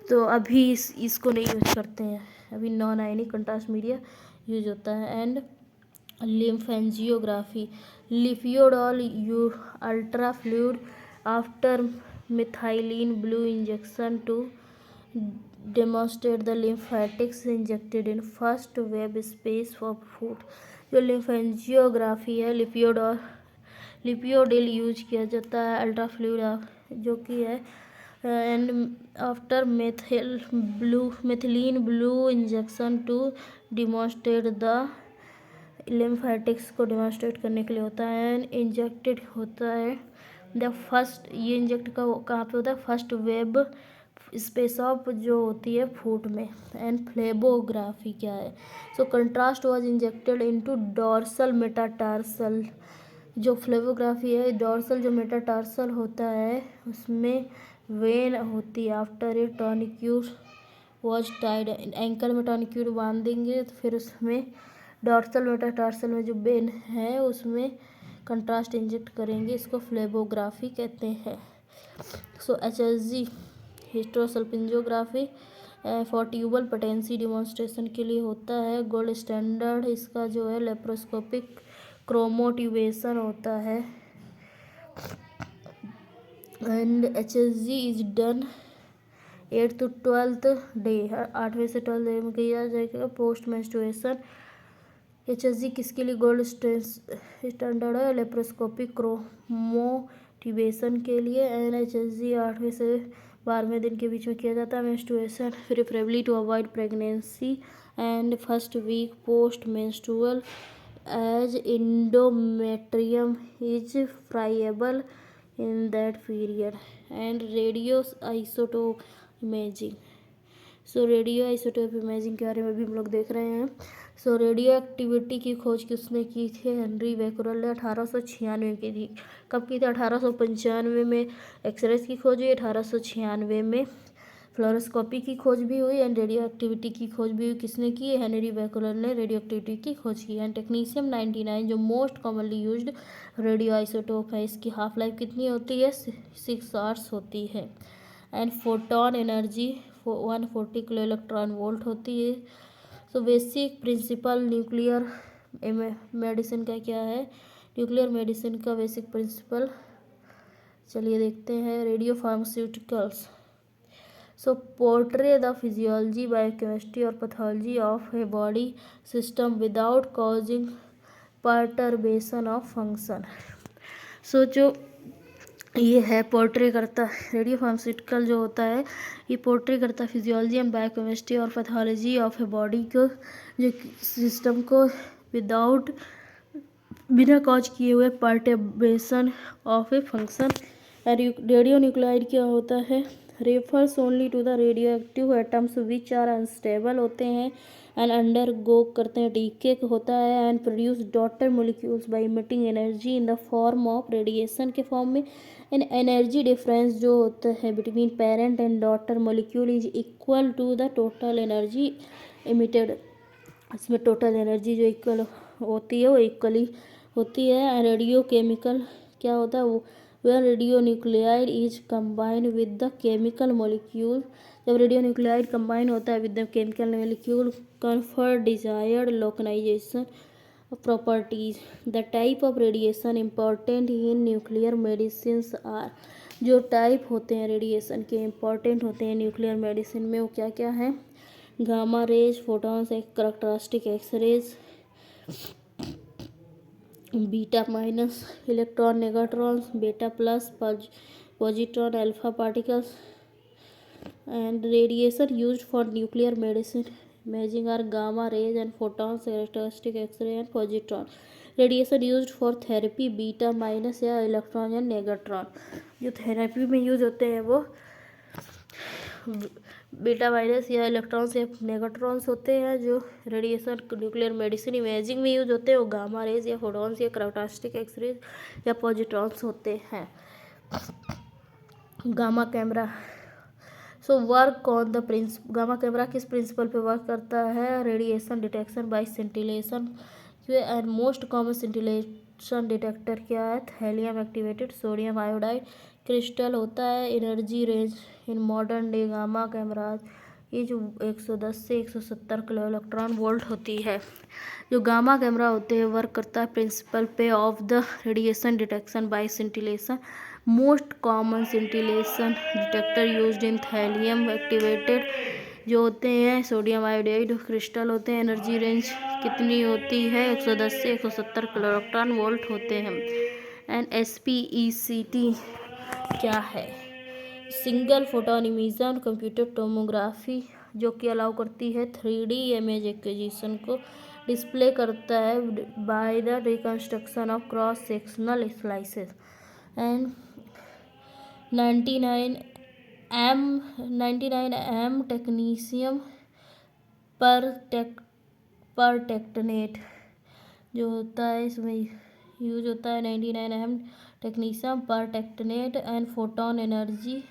तो अभी इसको नहीं यूज करते हैं, अभी non ionic contrast media use होता है। And lymphangiography Lipiodol U ultra fluid after methylene blue injection to demonstrate the lymphatics injected in first web space for food। जो लिम्फेंजियोग्राफी है लिपियोडिल यूज किया जाता है अल्ट्रा फ्लूइड जो कि है and after methylene blue injection to demonstrate the lymphatics को demonstrate करने के लिए होता है। एंड इंजेक्टेड होता है द फर्स्ट, ये इंजेक्ट कहाँ पे होता है? फर्स्ट वेब स्पेस ऑफ जो होती है फूट में। एंड फ्लेबोग्राफी क्या है? So contrast was injected into dorsal metatarsal. जो फ्लेबोग्राफी है डॉर्सल जो मेटाटार्सल होता है उसमें वेन होती है। After a tourniquet was tied, ankle में टॉर्निक्यूट बांध देंगे तो फिर उसमें डॉर्सल मेटाटार्सल में जो वेन है उसमें कंट्रास्ट इंजेक्ट करेंगे, इसको फ्लेबोग्राफी कहते हैं। So HSG hysterosalpingography for tubal patency demonstration के लिए होता है। गोल्ड स्टैंडर्ड इसका जो है लेप्रोस्कोपिक क्रोमोट्यूबेशन होता है। And HSG is done 8th to 12th day, 8वें से 12वें डे में किया जाएगा पोस्ट मेंस्ट्रुएशन। HSG किसके लिए गोल्ड स्टैंडर्ड है? लेप्रोस्कोपिक क्रोमोट्यूबेशन के लिए। एंड HSG 8वें से 12वें दिन के बीच में किया जाता है menstruation, preferably to avoid pregnancy and first week post menstrual as endometrium is friable in that period and radio isotope imaging. So radio isotope imaging के बारे में भी हम लोग देख रहे हैं। सो रेडियो एक्टिविटी की खोज किसने की थी? हेनरी बेकरल ने 1896 की थी। कब की थी? 1895 में एक्सरेज की खोज हुई, 1896 में फ्लोरोस्कोपी की खोज भी हुई एंड रेडियो एक्टिविटी की खोज भी हुई। किसने की? हेनरी बेकरल ने रेडियो एक्टिविटी की खोज की। एंड टेक्नीशियम 99 जो most commonly used radio isotope है, इसकी हाफ लाइफ कितनी होती है? 6 आवर्स होती है। And photon energy 140 kilo electron volt होती है। So basic principle nuclear medicine का क्या है? न्यूक्लियर मेडिसिन का बेसिक प्रिंसिपल चलिए देखते हैं। Radio pharmaceuticals so portray the physiology biochemistry और pathology of a body system without causing perturbation of function. So जो ये है पोर्ट्रे करता है, रेडियो फार्मास्यूटिकल जो होता है ये पोर्ट्रे करता है फिजियोलॉजी एंड बायोकेमिस्ट्री और पैथोलॉजी ऑफ ए बॉडी को, जो सिस्टम को विदाउट बिना कॉज किए हुए perturbation of a function. Radio nuclide क्या होता है? Refers only to the radio active atoms which are unstable होते हैं एंड अंडर गो करते हैं, डीके होता है and produce daughter molecules by emitting energy in the form of radiation के फॉर्म में। एंड एनर्जी डिफरेंस जो होता है between parent and daughter molecule is equal to the total energy emitted. इसमें टोटल एनर्जी जो equal होती है वो इक्वली होती है। रेडियो केमिकल क्या होता है? वो radio nuclide is combined with the chemical molecule, जब रेडियो न्यूक्लियाइड कंबाइन होता है with the chemical molecule confer desired localisation properties. The type of radiation important in nuclear medicines are, जो टाइप होते हैं रेडिएशन के इम्पॉर्टेंट होते हैं nuclear medicine में वो क्या क्या है? Gamma rays, photons, characteristic X-rays, beta minus, electron negatrons, beta plus, positron, alpha particles. And radiation used for nuclear medicine imaging are gamma rays and photons, characteristic X-ray and positron. Radiation used for therapy beta minus या electron या negatron. जो therapy में use होते हैं वो beta virus या electrons या नेगेट्रॉन्स होते हैं। जो रेडिएशन न्यूक्लियर मेडिसिन इमेजिंग में यूज होते हैं वो गामा रेज या फोटॉन्स या कैरेक्टरिस्टिक एक्सरेज या पॉजिट्रॉन्स होते हैं। Gamma camera so work on the gamma camera किस प्रिंसिपल पे वर्क करता है? Radiation detection bye scintillation. And most common scintillation detector क्या है? Thallium activated sodium iodide crystal होता है। Energy range in modern day gamma cameras ये जो 110 से 170 किलो इलेक्ट्रॉन वोल्ट होती है। जो गामा कैमरा होते हैं वर्क करता है प्रिंसिपल पे of the radiation detection bye scintillation. Most common scintillation detector used in thallium activated जो होते हैं सोडियम आयोडाइड क्रिस्टल होते हैं। एनर्जी रेंज कितनी होती है? 110 से 170 किलो इलेक्ट्रॉन वोल्ट होते हैं। एंड SPECT क्या है? Single photon imagine computer tomography जो कि अलाउ करती है 3D इमेज एक्विजिशन को डिस्प्ले करता है by the reconstruction of cross sectional slices. And 99M technetium पर टेक्टनेट जो होता है इसमें यूज होता है 99M टेक्नीशियम पर टेक्टनेट। एंड फोटोन एनर्जी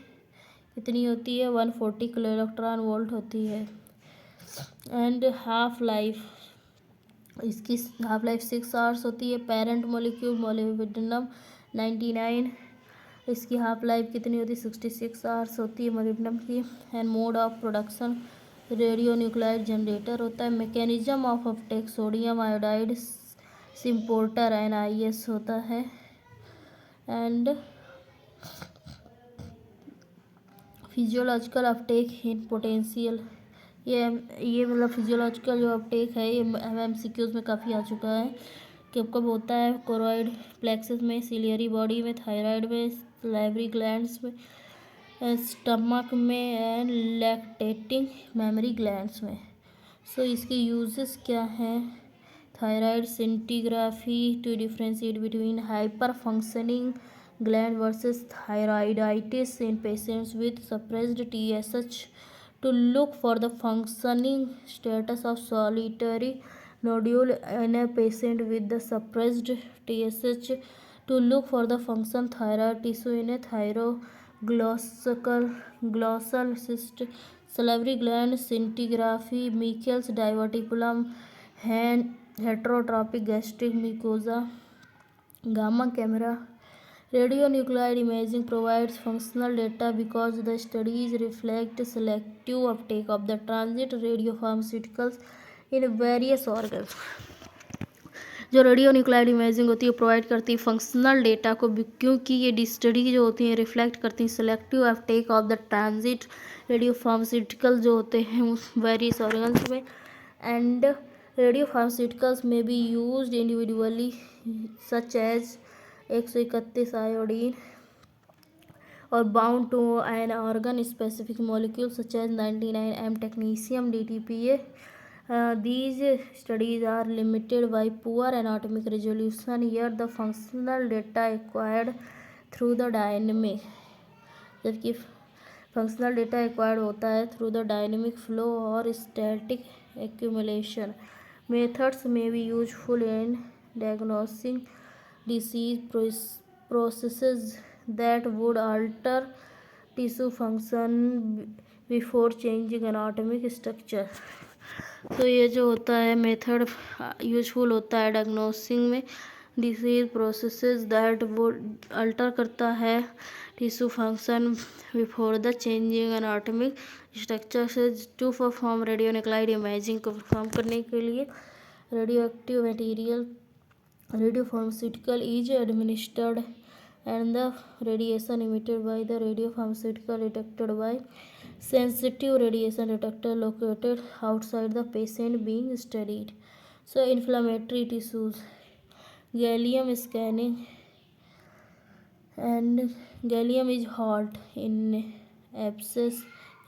कितनी होती है? 140 किलो इलेक्ट्रॉन वोल्ट होती है। एंड हाफ लाइफ इसकी हाफ लाइफ 6 आवर्स होती है। पेरेंट मोलिक्यूल मोलिब्डेनम 99 इसकी हाफ लाइफ कितनी होती है? 66 आवर्स होती है मोलिब्डेनम की। And mode of production radio nuclide generator होता है। Mechanism of uptake sodium iodide symporter NIS होता है। And physiological uptake in potential ये मतलब फिजियोलॉजिकल जो अपटेक है ये MCQs में काफ़ी आ चुका है। कब कब होता है? कोरोइड प्लेक्सस में, सिलियरी बॉडी में, थायराइड में, सैलिवरी ग्लैंड्स में स्टमक में एंड लैक्टेटिंग मेमोरी ग्लैंड्स में। सो इसके यूजेस क्या हैं? Thyroid scintigraphy to differentiate between hyper functioning gland versus thyroiditis in patients with suppressed TSH, to look for the functioning status of solitary nodule in a patient with the suppressed TSH, to look for the function thyroid tissue in a glossal cyst, salivary gland scintigraphy, Mechel's diverticulum, heterotropic gastric mucosa, gamma camera. Radionuclide imaging provides functional data because the studies reflect selective uptake of the transit radiopharmaceuticals in various organs. जो radionuclide imaging होती है provide करती है functional data को, क्योंकि ये study जो होती हैं रिफ्लेक्ट करती हैं selective uptake of the transit radio pharmaceutical जो होते हैं उस वेरियस ऑर्गन्स में, and radio pharmaceuticals may be used individually such as 131 iodine और bound to an organ specific molecule such as 99 M technetium DTPA. These studies are limited by poor anatomic resolution, yet the functional data acquired through the dynamic, जबकि functional data acquired होता है through the dynamic flow और static accumulation. Methods में भी useful in diagnosing disease processes that would alter tissue function before changing anatomic structure. तो ये जो होता है मेथड यूजफुल होता है डायग्नोसिंग में disease processes that would alter करता है tissue function before the changing anatomic structure से टू परफॉर्म रेडियोन्यूक्लाइड इमेजिंग को परफॉर्म करने के लिए radio active material radio pharmaceutical is administered and the radiation emitted by the radiopharmaceutical detected by sensitive radiation detector located outside the patient being studied. So inflammatory tissues, gallium scanning, and gallium is hot in abscess.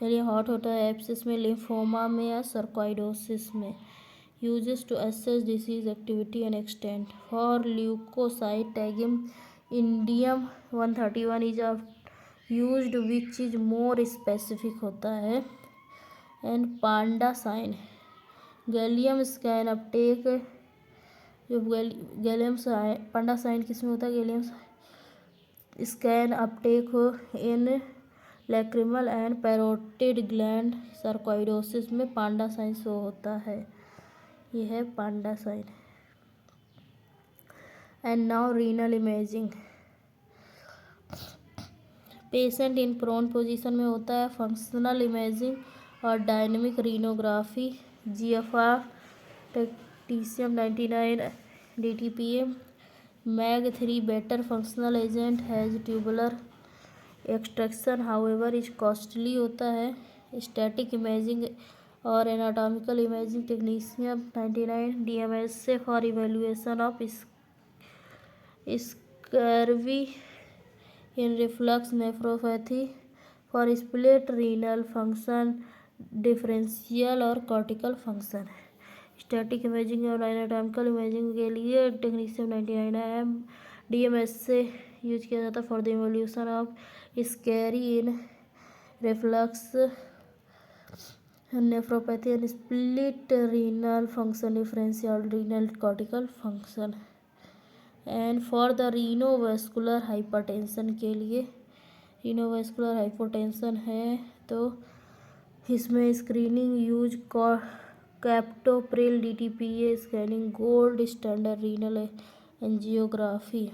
gallium hot होता है abscess में, lymphoma में या सर्कोइडोसिस में. uses to assess disease activity and extent. For leukocyte tagging, indium 131 is used which is more specific होता है. And panda sign gallium scan uptake, जो gallium panda sign किसमें होता है? गैलियम स्कैन अपटेक हो in lacrimal and parotid gland sarcoidosis में panda sign show होता है. यह है panda sign. And now renal imaging. Patient in prone position में होता है. फंक्शनल इमेजिंग और dynamic renography. GFR technetium 99 DTPA. MAG3 better functional agent has tubular extraction, however is costly होता है. स्टैटिक इमेजिंग और anatomical imaging technetium 99 DMSA for evaluation of scurvy in reflux nephropathy, for split renal function, differential और cortical function. Static imaging और anatomical imaging के लिए technetium 99 DMSA use किया जाता है for the evolution of scarring in reflux nephropathy and split renal function, differential renal cortical function. And for the renovascular hypertension के लिए, renovascular hypertension है तो इसमें screening use captopril DTPA scanning, gold standard renal angiography.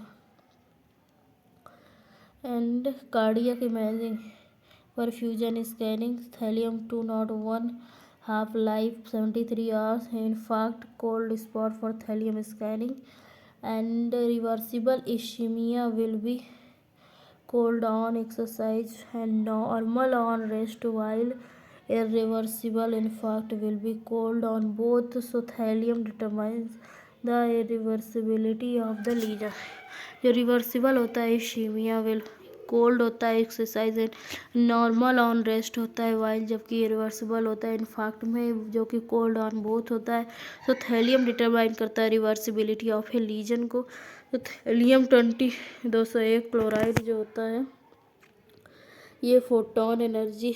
And cardiac imaging, perfusion scanning, thallium 201 half life 73 hours, infarct cold spot for thallium scanning. And reversible ischemia will be cold on exercise and normal on rest, while irreversible infarct will be cold on both. So thallium determines the irreversibility of the lesion. जो reversible होता है इश्कीमिया will cold होता है exercise and normal on rest होता है, while जबकि reversible होता है इनफैक्ट में, जो कि कोल्ड ऑन बोथ होता है। तो थैलियम डिटरमाइन करता है रिवर्सिबिलिटी ऑफ ए लीजन को। तो थैलियम 201 क्लोराइड जो होता है, ये फोटोन एनर्जी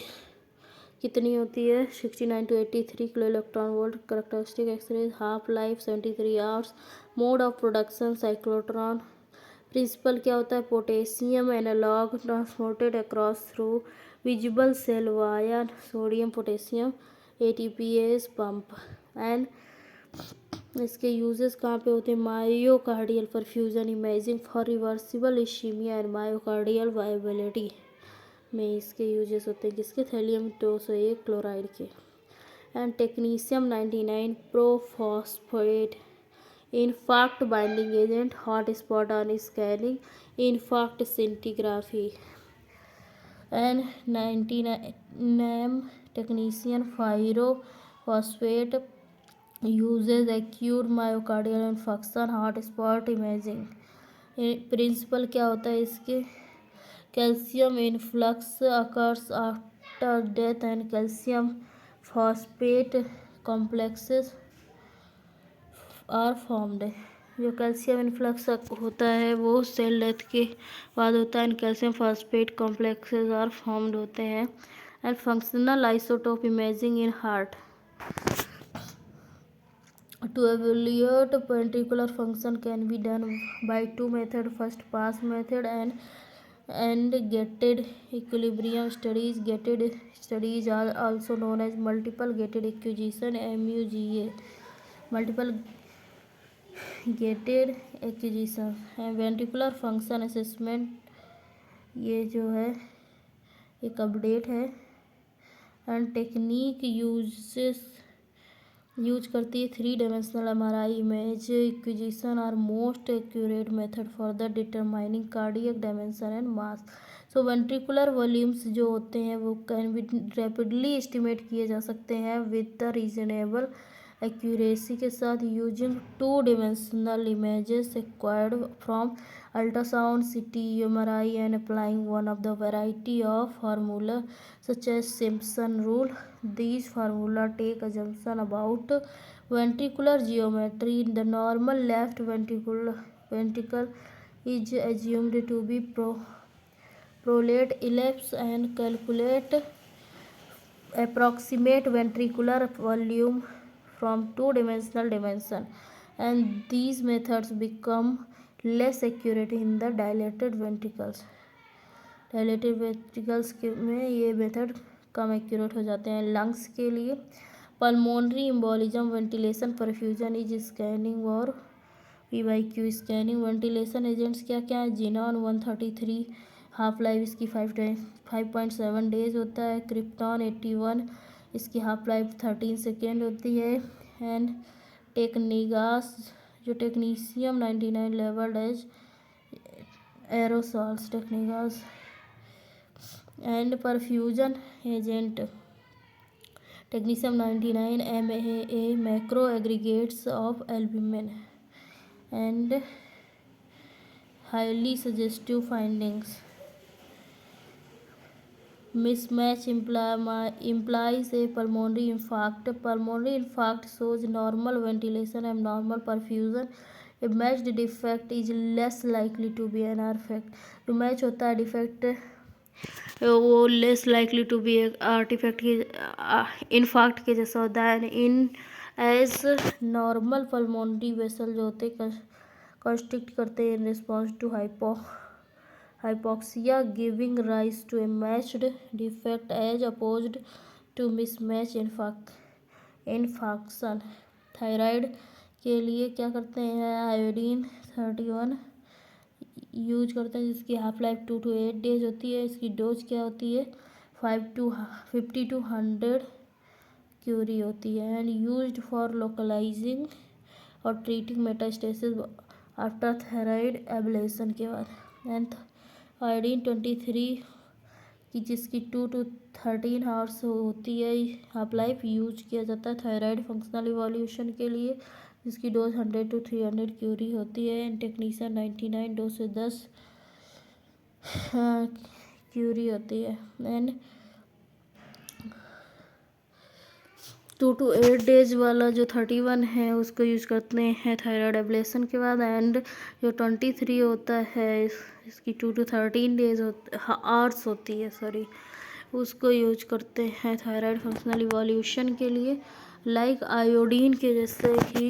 कितनी होती है 69 to 83 kilo electron volt. Characteristic X-ray half life 73 hours. Mode of production cyclotron. Principle क्या होता है, potassium analogue transported across through visible cell via sodium potassium ATPase pump. And इसके यूजेस कहाँ पे होते हैं, myocardial perfusion imaging for reversible ischaemia and myocardial viability में इसके यूजेस होते हैं। किसके, थैलियम 201 क्लोराइड के। And technetium 99 pyrophosphate infarct binding agent, hot spot on scanning, in fact scintigraphy. And 99 technetium pyrophosphate uses acute myocardial infection, hot spot imaging. Principle क्या होता है इसके, calcium influx occurs after death and calcium phosphate complexes are formed. जो calcium influx होता है वो cell death के बाद होता है and calcium phosphate complexes are formed होते हैं। And functional isotope imaging in heart. To evaluate ventricular function can be done by two methods, first pass method and gated equilibrium studies. Gated studies are also known as multiple gated acquisition MUGA, multiple gated acquisition and ventricular function assessment। ये जो है एक update है। And technique use करती है 3 dimensional MRI image acquisition are most accurate method for the determining cardiac dimension and mass. So ventricular volumes जो होते हैं वो कैन बी रैपिडली एस्टिमेट किए जा सकते हैं विद द रीजनेबल एक्यूरेसी के साथ using 2 dimensional images acquired from ultrasound, CT, MRI and applying one of the variety of formula such as Simpson rule. These formula take assumption about ventricular geometry. The normal left ventricle is assumed to be prolate ellipse and calculate approximate ventricular volume from 2-dimensional dimension, and these methods become less accurate in the dilated ventricles में ये method कम accurate हो जाते हैं। Lungs के लिए pulmonary embolism ventilation perfusion is scanning और PYQ scanning. Ventilation agents क्या क्या है, जिनॉन 133 हाफ लाइफ इसकी 5.7 डेज होता है। क्रिप्टॉन 81 इसकी हाफ लाइफ 13 सेकेंड होती है। एंड टेक्निगास जो technetium 99 labelled as aerosols Technegas. And perfusion agent technetium 99 MAA macro aggregates of albumin. And highly suggestive findings, mismatch implies a pulmonary infarct. Pulmonary infarct shows normal ventilation and normal perfusion. A matched defect is less likely to be an artifact. जो match होता है defect वो less likely to be artifact की infarct के जैसा होता है। In as normal pulmonary vessel जो होते कंस्ट्रिक्ट करते हैं in response to hypoxia, giving rise to a matched defect as opposed to mismatch infarction. Thyroid के लिए क्या करते हैं, आयोडीन 31 यूज करते हैं जिसकी हाफ लाइफ 2 to 8 डेज होती है। इसकी डोज क्या होती है 50 to 100 क्यूरी होती है। एंड यूज्ड फॉर लोकलाइजिंग और treating metastasis after thyroid ablation के बाद। एंड आयोडीन 23 की जिसकी 2 to 13 आवर्स होती है हाफ लाइफ यूज किया जाता है थायराइड फंक्शनल इवोल्यूशन के लिए जिसकी डोज 100 to 300 क्यूरी होती है। एंड टेक्नीशियन 99 2 से 10 हाँ, क्यूरी होती है। एंड 2 to 8 डेज वाला जो 31 है उसको यूज़ करते हैं थायराइड एब्लेशन के बाद। एंड जो 23 होता है इसकी 2 to 13 डेज आवर्स होती है, सॉरी, उसको यूज करते हैं थायराइड फंक्शनल इवोल्यूशन के लिए। लाइक आयोडीन के जैसे कि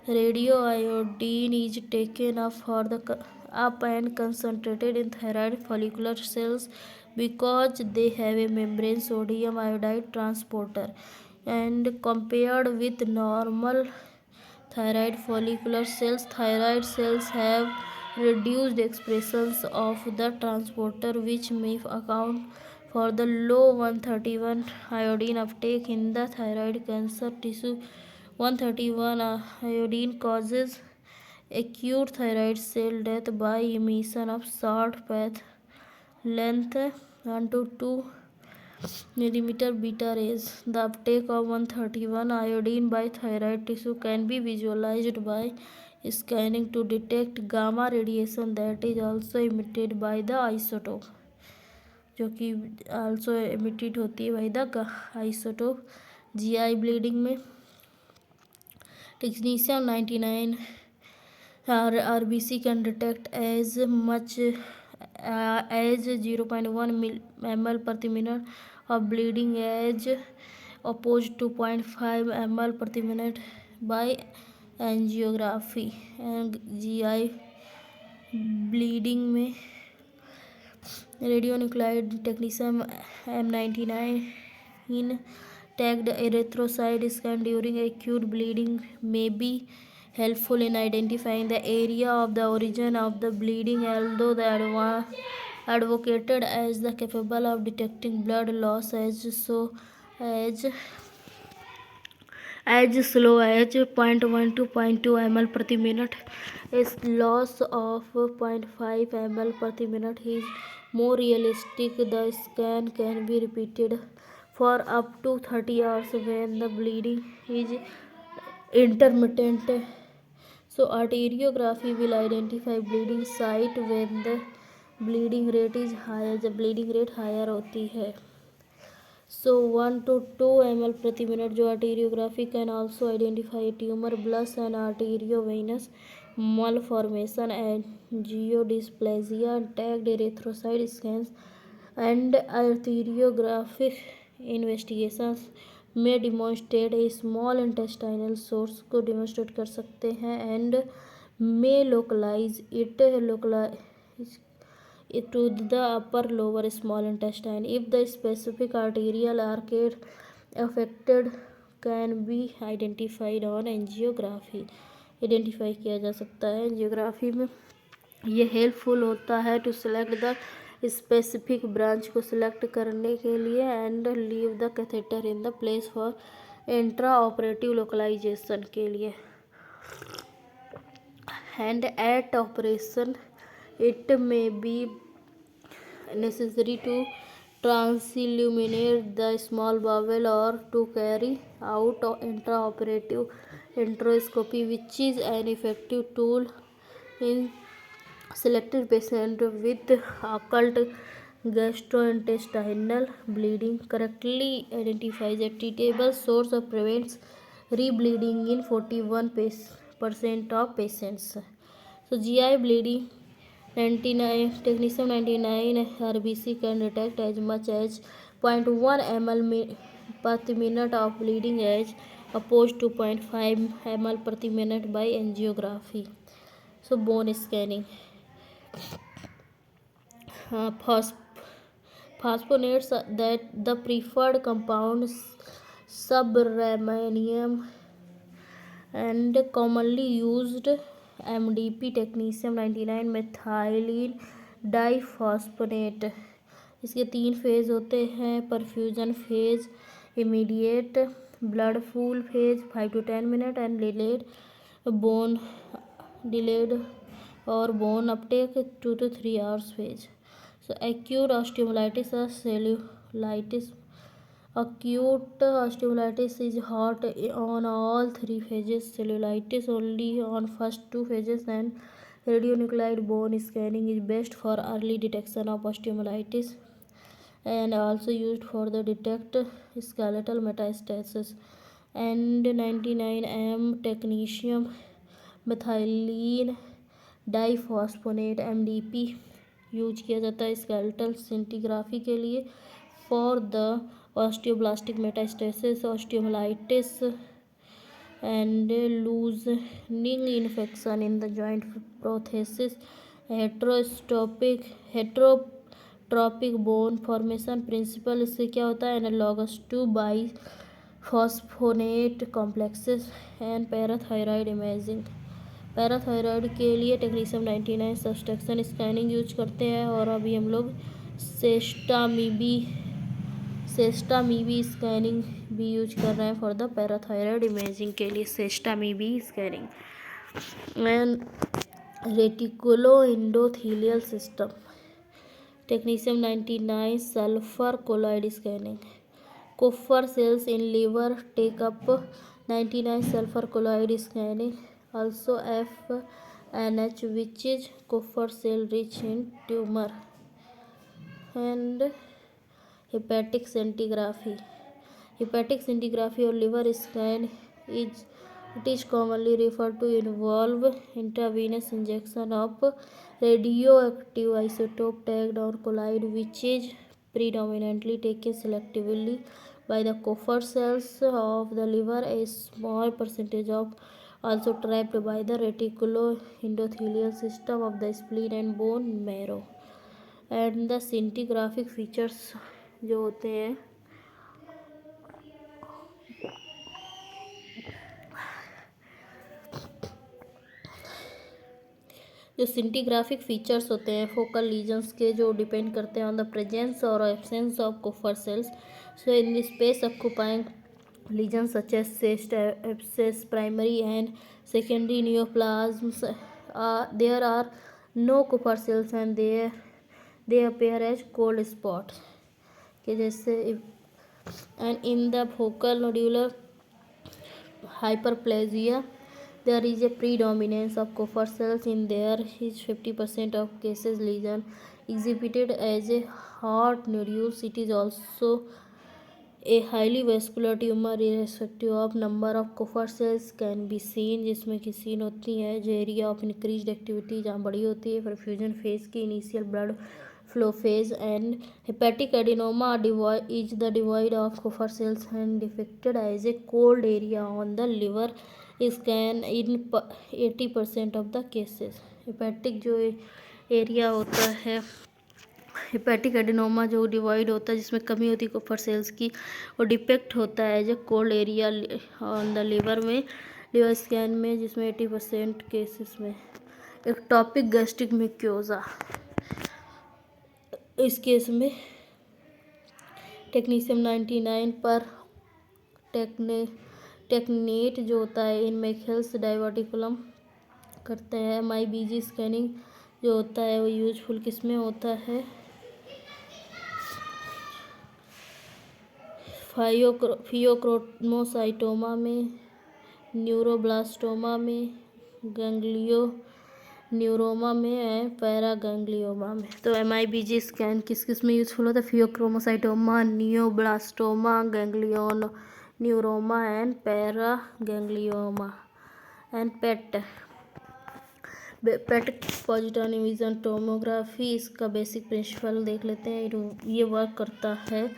radio iodine is taken up for the up and concentrated in thyroid follicular cells because they have a membrane sodium iodide transporter, and compared with normal thyroid follicular cells have reduced expressions of the transporter, which may account for the low 131 iodine uptake in the thyroid cancer tissue. 131 iodine causes acute thyroid cell death by emission of short path length 1 to 2 millimeter beta rays. The uptake of 131 iodine by thyroid tissue can be visualized by scanning to detect gamma radiation that is also emitted by the isotope, जो कि also emitted होती है by the isotope. GI bleeding में technetium 99 RBC can detect as much as 0.1 ml per minute of bleeding as opposed to 0.5 ml per minute by angiography. And GI bleeding में radionuclide technetium M99 tagged erythrocyte scan during acute bleeding may be helpful in identifying the area of the origin of the bleeding, although the advocated as the capable of detecting blood loss as slow as 0.1 to 0.2 ml per minute. A loss of 0.5 ml per minute is more realistic. The scan can be repeated for up to 30 hours when the bleeding is intermittent. So arteriography will identify bleeding site when the bleeding rate is higher, जब bleeding rate higher होती है. So 1 to 2 ml प्रति minute जो arteriography can also identify tumor blast and arteriovenous malformation and geodysplasia. Tagged erythrocyte scans and arteriographic investigations में demonstrate a small intestinal source को demonstrate कर सकते हैं and may localize it to the upper lower small intestine. If the specific arterial arcade affected can be identified on angiography, identify किया जा सकता है angiography में. ये हेल्पफुल होता है to select the specific branch को सिलेक्ट करने के लिए and leave the catheter in the place for intra operative localisation के लिए. And at operation it may be necessary to transilluminate the small bowel or to carry out intraoperative enteroscopy, which is an effective tool in selected patients with occult gastrointestinal bleeding. Correctly identifies a treatable source of prevents rebleeding in 41% of patients. So GI bleeding 99 technetium 99 RBC can detect as much as 0.1 ml per minute of bleeding as opposed to 0.5 ml per minute by angiography. So bone scanning, phosphonates that the preferred compound subramanium and commonly used MDP technetium 99 methylene diphosphonate. इसके 3 phase होते हैं, perfusion phase, immediate blood pool phase 5 to 10 minute and delayed और bone uptake 2 to 3 hours phase. So acute osteomyelitis or cellulitis. Acute osteomyelitis is hot on all 3 phases, cellulitis only on first 2 phases, and Radionuclide bone scanning is best for early detection of osteomyelitis and also used for the detect skeletal metastasis. And 99M technetium methylene diphosphonate MDP use किया जाता है skeletal scintigraphy के लिए for the osteoblastic metastasis osteomyelitis and loosening infection in the joint prosthesis heterotopic bone formation principle इससे क्या होता है analogous to bisphosphonate complexes and parathyroid imaging. Parathyroid के लिए टेक्नीशियम 99 सब्सट्रैक्शन स्कैनिंग यूज करते हैं और अभी हम लोग सेस्टामीबी स्कैनिंग भी यूज कर रहे हैं फॉर द पैराथायरॉयड इमेजिंग के लिए sestamibi scanning and reticulo endothelial system technetium 99 sulphur colloid scanning Kupffer cells in liver take up 99 sulfur colloid scanning. Also FNH, which is Kupffer cell rich in tumor. And hepatic scintigraphy. Hepatic scintigraphy or liver scan is commonly referred to involve intravenous injection of radioactive isotope tagged or colloid, which is predominantly taken selectively by the Kupffer cells of the liver. A small percentage of also trapped by the reticuloendothelial system of the spleen and bone marrow. And the scintigraphic features जो होते हैं जो सिंटिग्राफिक features होते हैं focal lesions के जो depend करते हैं ऑन द प्रेजेंस और absence of Kupffer cells. So in the space occupying lesions such as cyst, abscess, primary and secondary neoplasms, there are no Kupffer cells and they appear as cold spots के जैसे. And in the focal nodular hyperplasia there is a predominance of Kupffer cells. In there is 50% of cases lesion exhibited as a hard nodules. It is also a highly vascular tumor irrespective of number of Kupffer cells can be seen, जिसमें कि scene होती है जो area of increased activity जहाँ बड़ी होती है perfusion phase की initial blood flow phase. And hepatic adenoma is the devoid of Kupffer cells and depicted as a cold area on the liver scan in 80% of the cases. Hepatic जो area होता है hepatic adenoma जो divide होता है जिसमें कमी होती है Kupffer सेल्स की वो डिपेक्ट होता है जो cold area on the liver में लिवर स्कैन में जिसमें 80% केसेस में. एक्टोपिक गैस्ट्रिक म्यूकोसा इस केस में टेक्नीशियम 99 पर टेक्नेट जो होता है इन मेखेल्स डाइवर्टिकुलम करते हैं. MIBG स्कैनिंग जो होता है वो यूजफुल किस में होता है फियोक्रोमोसाइटोमा में न्यूरोब्लास्टोमा में गैंग्लियोन्यूरोमा में एंड पैरागैंग्लियोमा में. तो MIBG स्कैन किस किस में यूजफुल होता है phaeochromocytoma neuroblastoma ganglioneuroma and paraganglioma. And PET positron imaging tomography इसका बेसिक प्रिंसिपल देख लेते हैं. ये वर्क करता है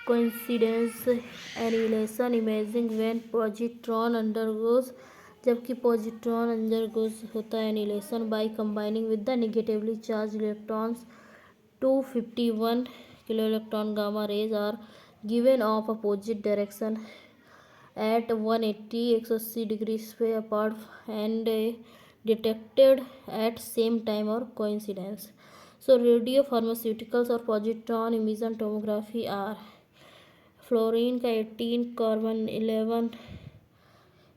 coincidence annihilation imaging when positron undergoes जबकि पॉजिट्रॉन अंडरगोज होता है annihilation by combining with the negatively charged electrons. 251 kilo electron gamma rays are given off opposite direction at 180 degrees पे apart and detected at same time or coincidence. So रेडियो फार्मास्यूटिकल्स और positron imaging tomography are fluorine का 18 carbon 11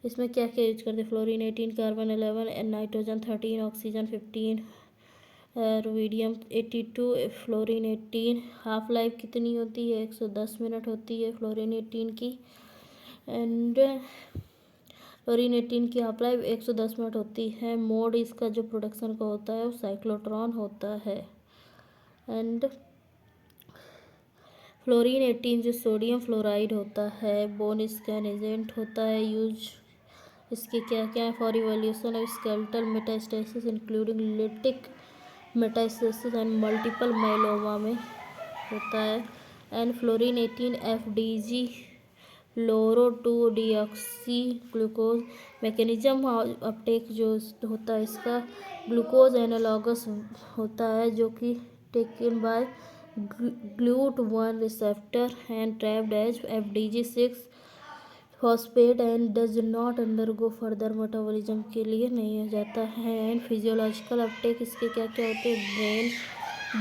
इसमें क्या क्या use करते हैं fluorine 18 carbon 11 nitrogen 13 oxygen 15 rubidium 82 fluorine 18. Half life कितनी होती है 110 मिनट होती है फ्लोरीन 18 की. एंड फ्लोरीन 18 की हाफ लाइफ 110 मिनट होती है। मोड इसका जो प्रोडक्शन का होता है वो साइक्लोट्रॉन होता है। एंड फ्लोरीन 18 जो सोडियम फ्लोराइड होता है बोन स्कैन एजेंट होता है। यूज इसके क्या क्या है? For evolution of skeletal metastasis including lytic metastasis and multiple myeloma में होता है। And fluorine 18 FDG fluoro 2 deoxy glucose mechanism Uptake जो होता है इसका ग्लूकोज एनालॉगस होता है जो कि taken by GLUT1 receptor and trapped as FDG6 phosphate and does not undergo further metabolism के लिए नहीं जाता है। एंड फिजियोलॉजिकल अपटेक इसके क्या क्या होते हैं? Brain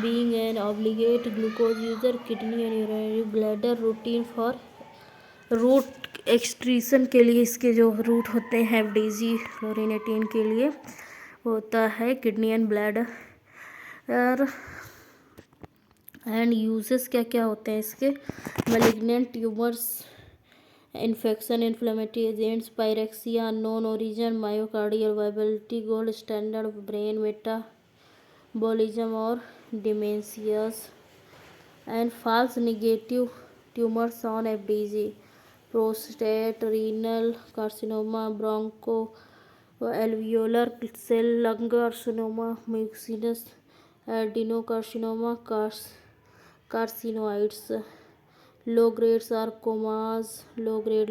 being an obligate glucose user, kidney and urinary bladder routine for route excretion के लिए इसके जो रूट होते हैं FDG फ्लोरीन 18 के लिए होता है kidney and bladder. And uses क्या क्या होते हैं इसके? Malignant tumours, infection, inflammatory agents, pyrexia unknown origin, myocardial viability, gold standard, brain metabolism और dementias. And false negative tumours on FDG, prostate, renal carcinoma, broncho alveolar cell lung carcinoma, mucinous adenocarcinoma, carcinoids, low grade sarcomas, low grade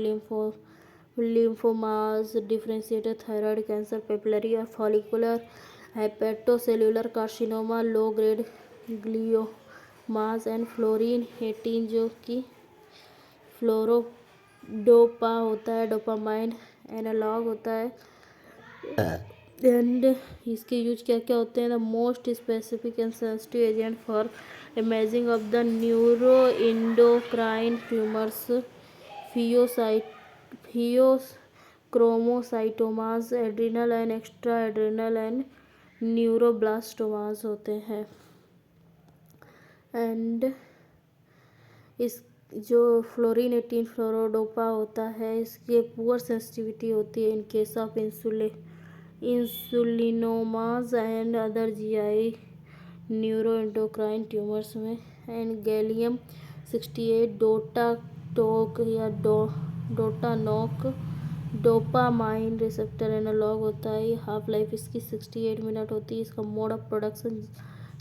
lymphomas, differentiated thyroid cancer, papillary और follicular hepatocellular carcinoma, low grade gliomas. And fluorine 18 जो कि फ्लोरोडोपा होता है, dopamine analogue होता है। And इसके use क्या क्या होते हैं? The most specific and sensitive agent for imaging of the neuro endocrine tumours, phaeochromocytomas, adrenal and extra adrenal and neuroblastomas होते हैं। एंड इस जो फ्लोरीन 18 फ्लोरोडोपा होता है इसकी पुअर सेंसिटिविटी होती है in case of insulinomas and other GI neuroendocrine tumours में। एंड गैलियम 68 डोटाटोक या डोटानोक डोपामाइन रिसेप्टर एनालॉग होता है। हाफ लाइफ इसकी 68 मिनट होती है। इसका mode of production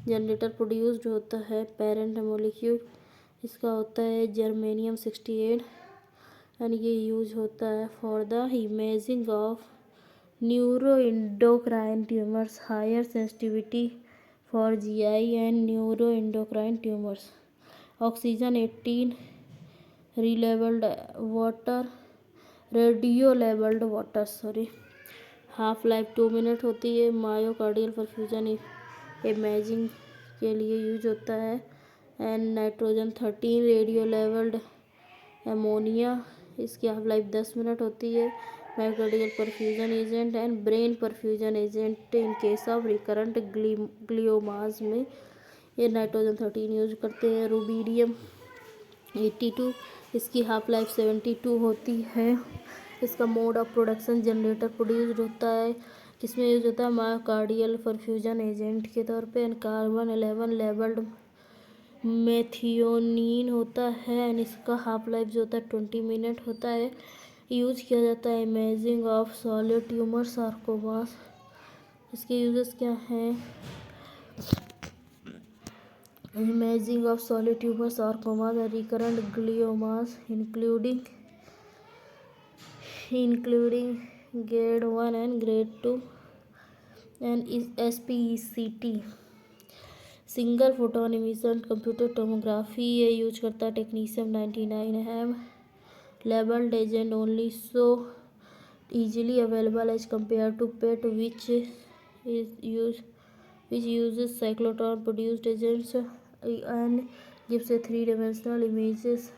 generator produced होता है पेरेंट मोलिक्यूल इसका होता है जर्मेनियम 68। एंड ये यूज होता है for the imaging of neuroendocrine tumours, higher sensitivity for GI and neuroendocrine tumours. Oxygen 18 radio labelled water half life 2 minute होती है। मायोकार्डियल परफ्यूजन इमेजिंग के लिए यूज होता है। And nitrogen 13 radio labelled ammonia इसकी हाफ लाइफ 10 मिनट होती है। Myocardial perfusion agent and brain perfusion agent in case of recurrent gliomas में ये नाइट्रोजन 13 यूज करते हैं। रूबीडियम 82 इसकी हाफ लाइफ 72 होती है। इसका mode of production generator produced होता है किसमें यूज होता है? मायोकार्डियल परफ्यूजन एजेंट के तौर पे। एंड कार्बन 11 लेबल्ड मेथियोनीन होता है एंड इसका हाफ लाइफ जो होता है 20 मिनट होता है। यूज किया जाता है imaging of solid tumour sarcomas. इसके यूजेस क्या हैं? Imaging of solid tumour sarcomas and recurrent gliomas including grade 1 and grade 2 and SPECT single photon emission computer tomography ये यूज करता है technetium 99 labelled agent only so easily available as compared to PET which uses cyclotron produced agents and gives a three-dimensional images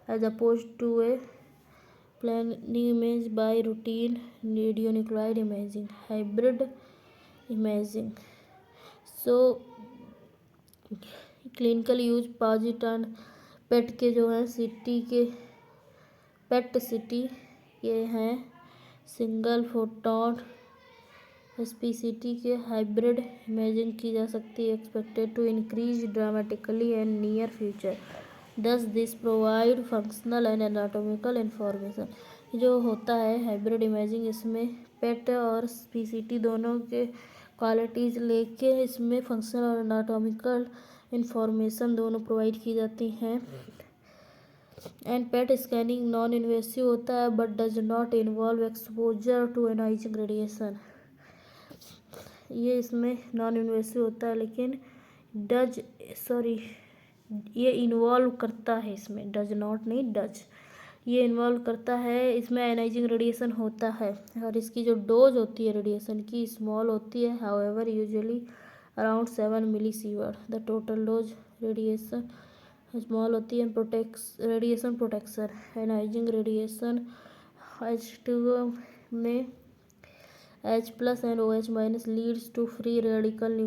as opposed to a plain image by routine radionuclide imaging hybrid imaging. So clinical use positron PET के जो हैं CT के PET CT ये हैं single photon SPECT के hybrid imaging की जा सकती है, expected to increase dramatically in near future. Thus this provide functional and anatomical information. जो होता है हाइब्रिड इमेजिंग, इसमें पेट और पीसीटी दोनों के क्वालिटीज़ लेके इसमें फंक्शनल और एनाटॉमिकल इंफॉर्मेशन दोनों प्रोवाइड की जाती हैं। And PET scanning non invasive होता है but does not involve exposure to ionising radiation. ये इसमें नॉन इन्वेसिव होता है लेकिन ये इन्वॉल्व करता है, इसमें डज नॉट नहीं डज, ये इन्वॉल्व करता है, इसमें एनाइजिंग रेडिएशन होता है। और इसकी जो डोज होती है रेडिएशन की स्मॉल होती है, however usually around 7 millisievert. The total dose radiation small होती है। Radiation protection ionizing radiation H2O में H+ and OH- leads to free radical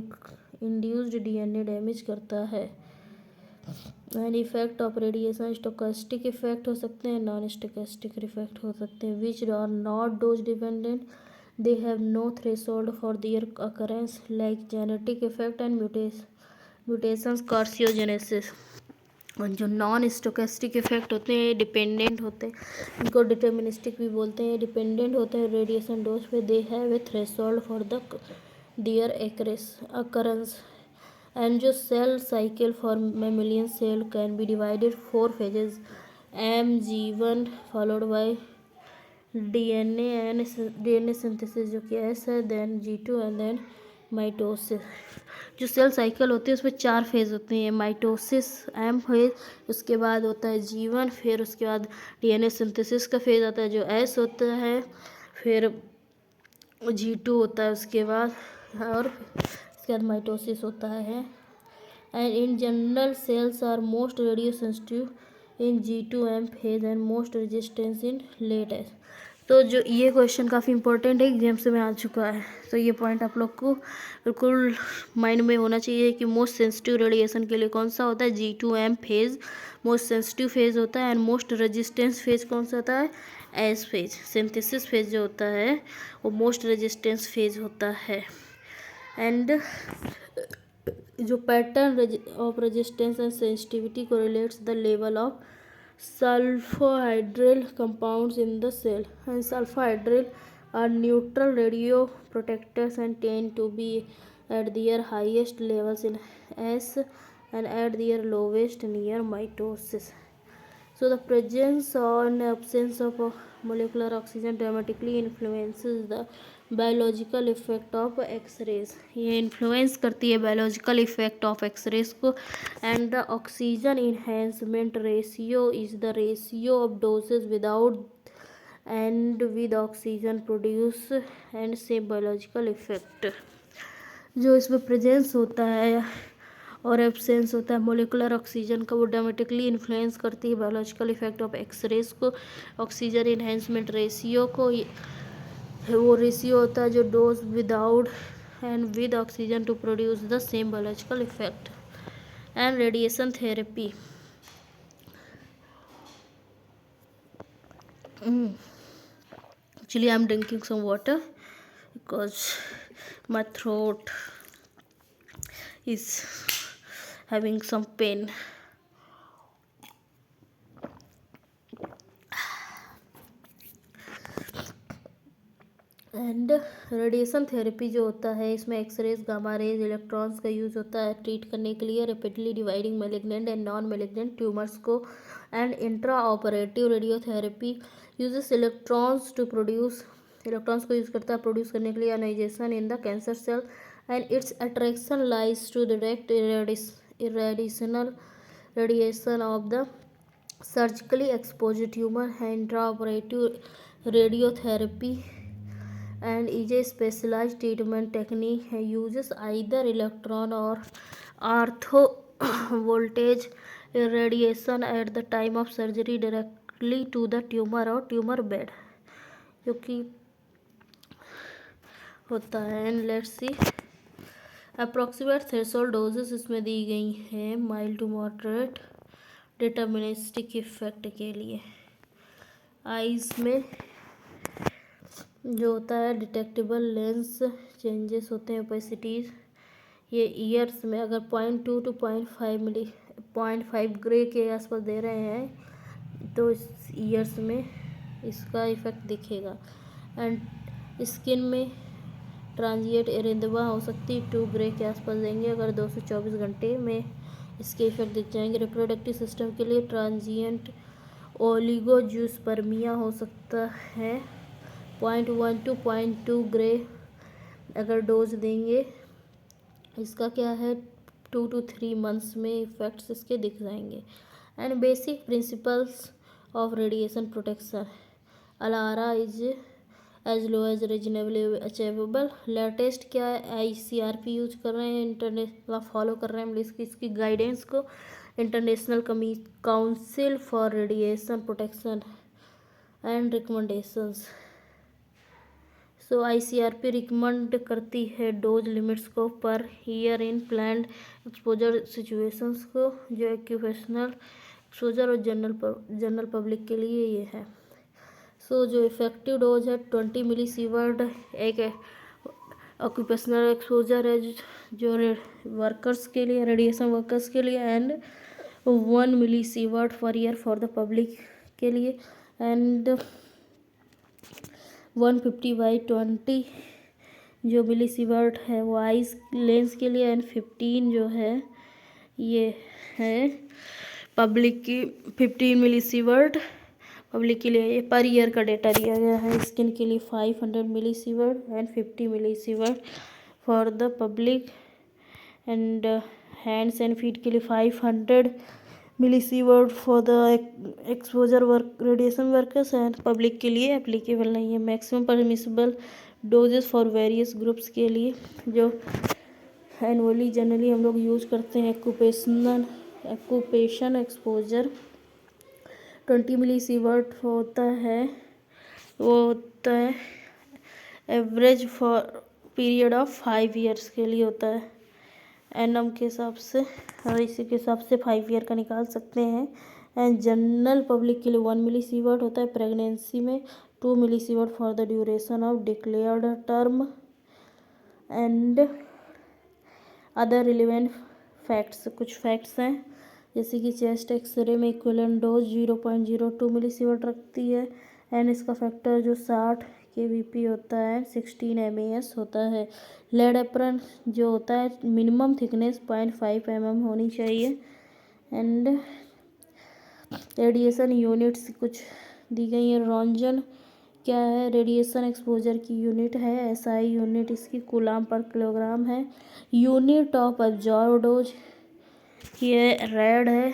induced DNA damage करता है। And effect of radiation stochastic effect हो सकते हैं, नॉन स्टोकेस्टिक इफेक्ट हो सकते हैं, which are not dose dependent. They have no threshold for their occurrence like genetic effect and mutations carcinogenesis. और जो नॉन स्टोकेस्टिक इफेक्ट होते हैं डिपेंडेंट होते हैं, इनको डिटर्मिनिस्टिक भी बोलते हैं। डिपेंडेंट होते हैं रेडिएशन डोज पे, they have a threshold for the their occurrence. And जो cell cycle for mammalian cell can be divided 4 phases, MG1 followed by DNA synthesis जो कि S है, then G2 and then mitosis. जो cell cycle होती है उसमें 4 phase होते हैं। माइटोसिस M फेज, उसके बाद होता है G1, फिर उसके बाद DNA सिंथेसिस का फेज आता है जो S होता है, फिर G2 होता है उसके बाद, और उसके बाद माइटोसिस होता है। And in general cells are most radio sensitive in G2M phase and most resistance in late S. तो जो ये क्वेश्चन काफ़ी इंपॉर्टेंट है, एग्जाम से में आ चुका है, तो ये पॉइंट आप लोग को बिल्कुल माइंड में होना चाहिए कि मोस्ट सेंसिटिव रेडिएशन के लिए कौन सा होता है, G2M phase most sensitive phase होता है। एंड मोस्ट रेजिस्टेंस फेज कौन सा होता है, एस फेज। सिंथेसिस फेज जो होता है वो मोस्ट रेजिस्टेंस फेज होता है। एंड जो pattern of resistance and sensitivity को relates the level of sulfhydryl compounds in the cell, and sulfhydryl are neutral radio protectors and tend to be at their highest levels in S and at their lowest near mitosis. So the presence or absence of molecular oxygen dramatically influences the biological effect of X-rays. ये influence करती है biological effect of X-rays को। And the oxygen enhancement ratio is the ratio of doses without and with oxygen produce and same biological effect. जो इसमें presence होता है और absence होता है मोलिकुलर ऑक्सीजन का, वो ड्रामेटिकली इन्फ्लुएंस करती है बायोलॉजिकल इफेक्ट ऑफ एक्सरेज को। ऑक्सीजन इन्हेंसमेंट रेशियो को, वो रेशियो होता है जो dose without and with oxygen to produce the same biological effect. And radiation therapy, actually I'm drinking some water because my throat is having some pain. And radiation therapy जो होता है इसमें x rays, gamma rays, electrons का use होता है treat करने के लिए rapidly dividing malignant and non malignant tumours को। And intra operative radiotherapy uses electrons को यूज़ करता है प्रोड्यूस करने के लिए ionization in the cancer cell. And its attraction lies to direct irradiational radiation of the surgically exposed tumour. Intra operative radiotherapy and is a specialized treatment technique, uses either electron or ortho voltage irradiation at the time of surgery directly to the tumor or tumor bed, जो कि होता है। And let's see approximate threshold doses इसमें दी गई हैं mild to moderate deterministic effect के लिए। आइज में जो होता है डिटेक्टेबल लेंस चेंजेस होते हैं ओपेसिटीज, ये ईयर्स में अगर 0.2 टू 0.5 ग्रे के आसपास दे रहे हैं तो इस ईयर्स में इसका इफ़ेक्ट दिखेगा। एंड स्किन में ट्रांजिएंट एरिथेमा हो सकती है 2 ग्रे के आसपास देंगे अगर 2 से 24 घंटे में इसके इफेक्ट दिख जाएंगे। रिप्रोडक्टिव सिस्टम के लिए ट्रांजिएंट ओलिगोजूस्पर्मिया हो सकता है 0.1 टू 0.2 ग्रे अगर डोज देंगे। इसका क्या है 2 to 3 मंथ्स में इफ़ेक्ट्स इसके दिख जाएंगे। And basic principles of radiation protection, ALARA is as low as reasonably achievable. Latest क्या है ICRP यूज कर रहे हैं, इंटरनेशनल फॉलो कर रहे हैं हम इसकी गाइडेंस को, international council for radiation protection and recommendations. So ICRP recommend करती है डोज लिमिट्स को per year in planned exposure situations को, जो एक्यूपेशनल एक्सपोजर और जनरल पब्लिक के लिए ये है। सो जो इफेक्टिव डोज है 20 मिलीसीवर्ट एक ऑक्यूपेशनल एक्सपोजर है जो वर्कर्स के लिए, रेडिएशन वर्कर्स के लिए, and 1 millisievert per year for the public के लिए, एंड 150/20 जो मिलीसीवर्ट है वो आइस लेंस के लिए, एंड 15 जो है ये है पब्लिक की 15 मिलीसीवर्ट पब्लिक के लिए। ये पर ईयर का डेटा दिया गया है। स्किन के लिए 500 millisievert and 50 millisievert for the public, and hands and feet के लिए 500 millisievert for the exposure radiation workers, and public के लिए एप्लीकेबल नहीं है। Maximum permissible doses for various groups के लिए जो एनुअली जनरली हम लोग यूज करते हैं एक्यूपेशन एक्सपोजर 20 मिलीसीवर्ट होता है, वो होता है average for period of 5 years के लिए होता है एनम के हिसाब से, और इसी के हिसाब से 5 ईयर का निकाल सकते हैं। एंड जनरल पब्लिक के लिए 1 मिलीसीवर्ट होता है प्रेगनेंसी में, 2 millisievert for the duration of declared term, and other relevant facts, कुछ फैक्ट्स हैं जैसे कि चेस्ट एक्सरे में इक्विवेलेंट डोज 0.02 मिलीसीवर्ट रखती है, एंड इसका फैक्टर जो 60 kbp होता है 16 MAS होता है। लेड एप्रन जो होता है मिनिमम थिकनेस 0.5 mm होनी चाहिए, एंड रेडिएशन यूनिट्स कुछ दी गई है। रॉन्जन क्या है, रेडिएशन एक्सपोजर की यूनिट है, SI यूनिट इसकी कूलाम पर किलोग्राम है। यूनिट ऑफ एब्जॉर्ब डोज ये रेड है,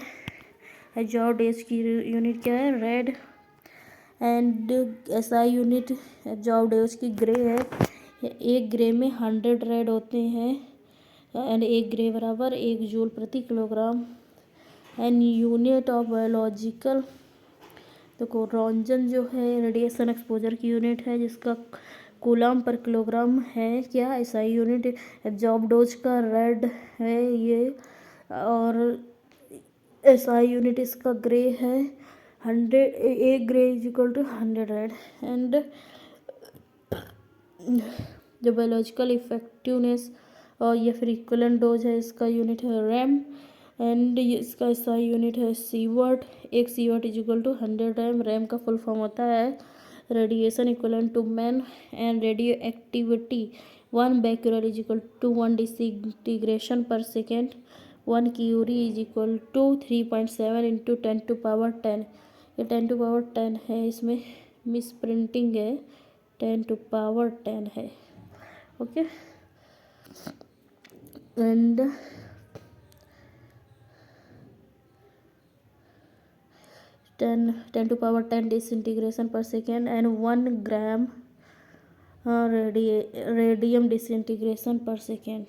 एब्जॉर्ब डोज की यूनिट क्या है red, and SI unit absorb dose की ग्रे है। एक ग्रे में 100 रेड होते हैं, एंड एक ग्रे बराबर 1 जूल प्रति kilogram. And unit of biological, तो रॉन्जन जो है रेडिएशन एक्सपोजर की यूनिट है जिसका कूलाम पर किलोग्राम है क्या, SI यूनिट एब्जॉर्ब डोज का रेड है ये, और SI यूनिट इसका ग्रे है 100, एक gray is equal to 100 rad. And जो बायोलॉजिकल इफेक्टिवनेस और या फिर इक्विवेलेंट डोज है इसका यूनिट है रैम, एंड इसका SI यूनिट है सीवर्ट, एक sievert is equal to 100 rem. Rem का फुल फॉर्म होता है radiation equivalent to man, and radioactivity 1 becquerel is equal to 1 disintegration per second, 1 curie is equal to 3.7 into 10⁻10। ये 10⁻10 है, इसमें miss printing है, 10⁻10 है। Okay, and 10⁻10 disintegration per second, and 1 gram radium disintegration per second.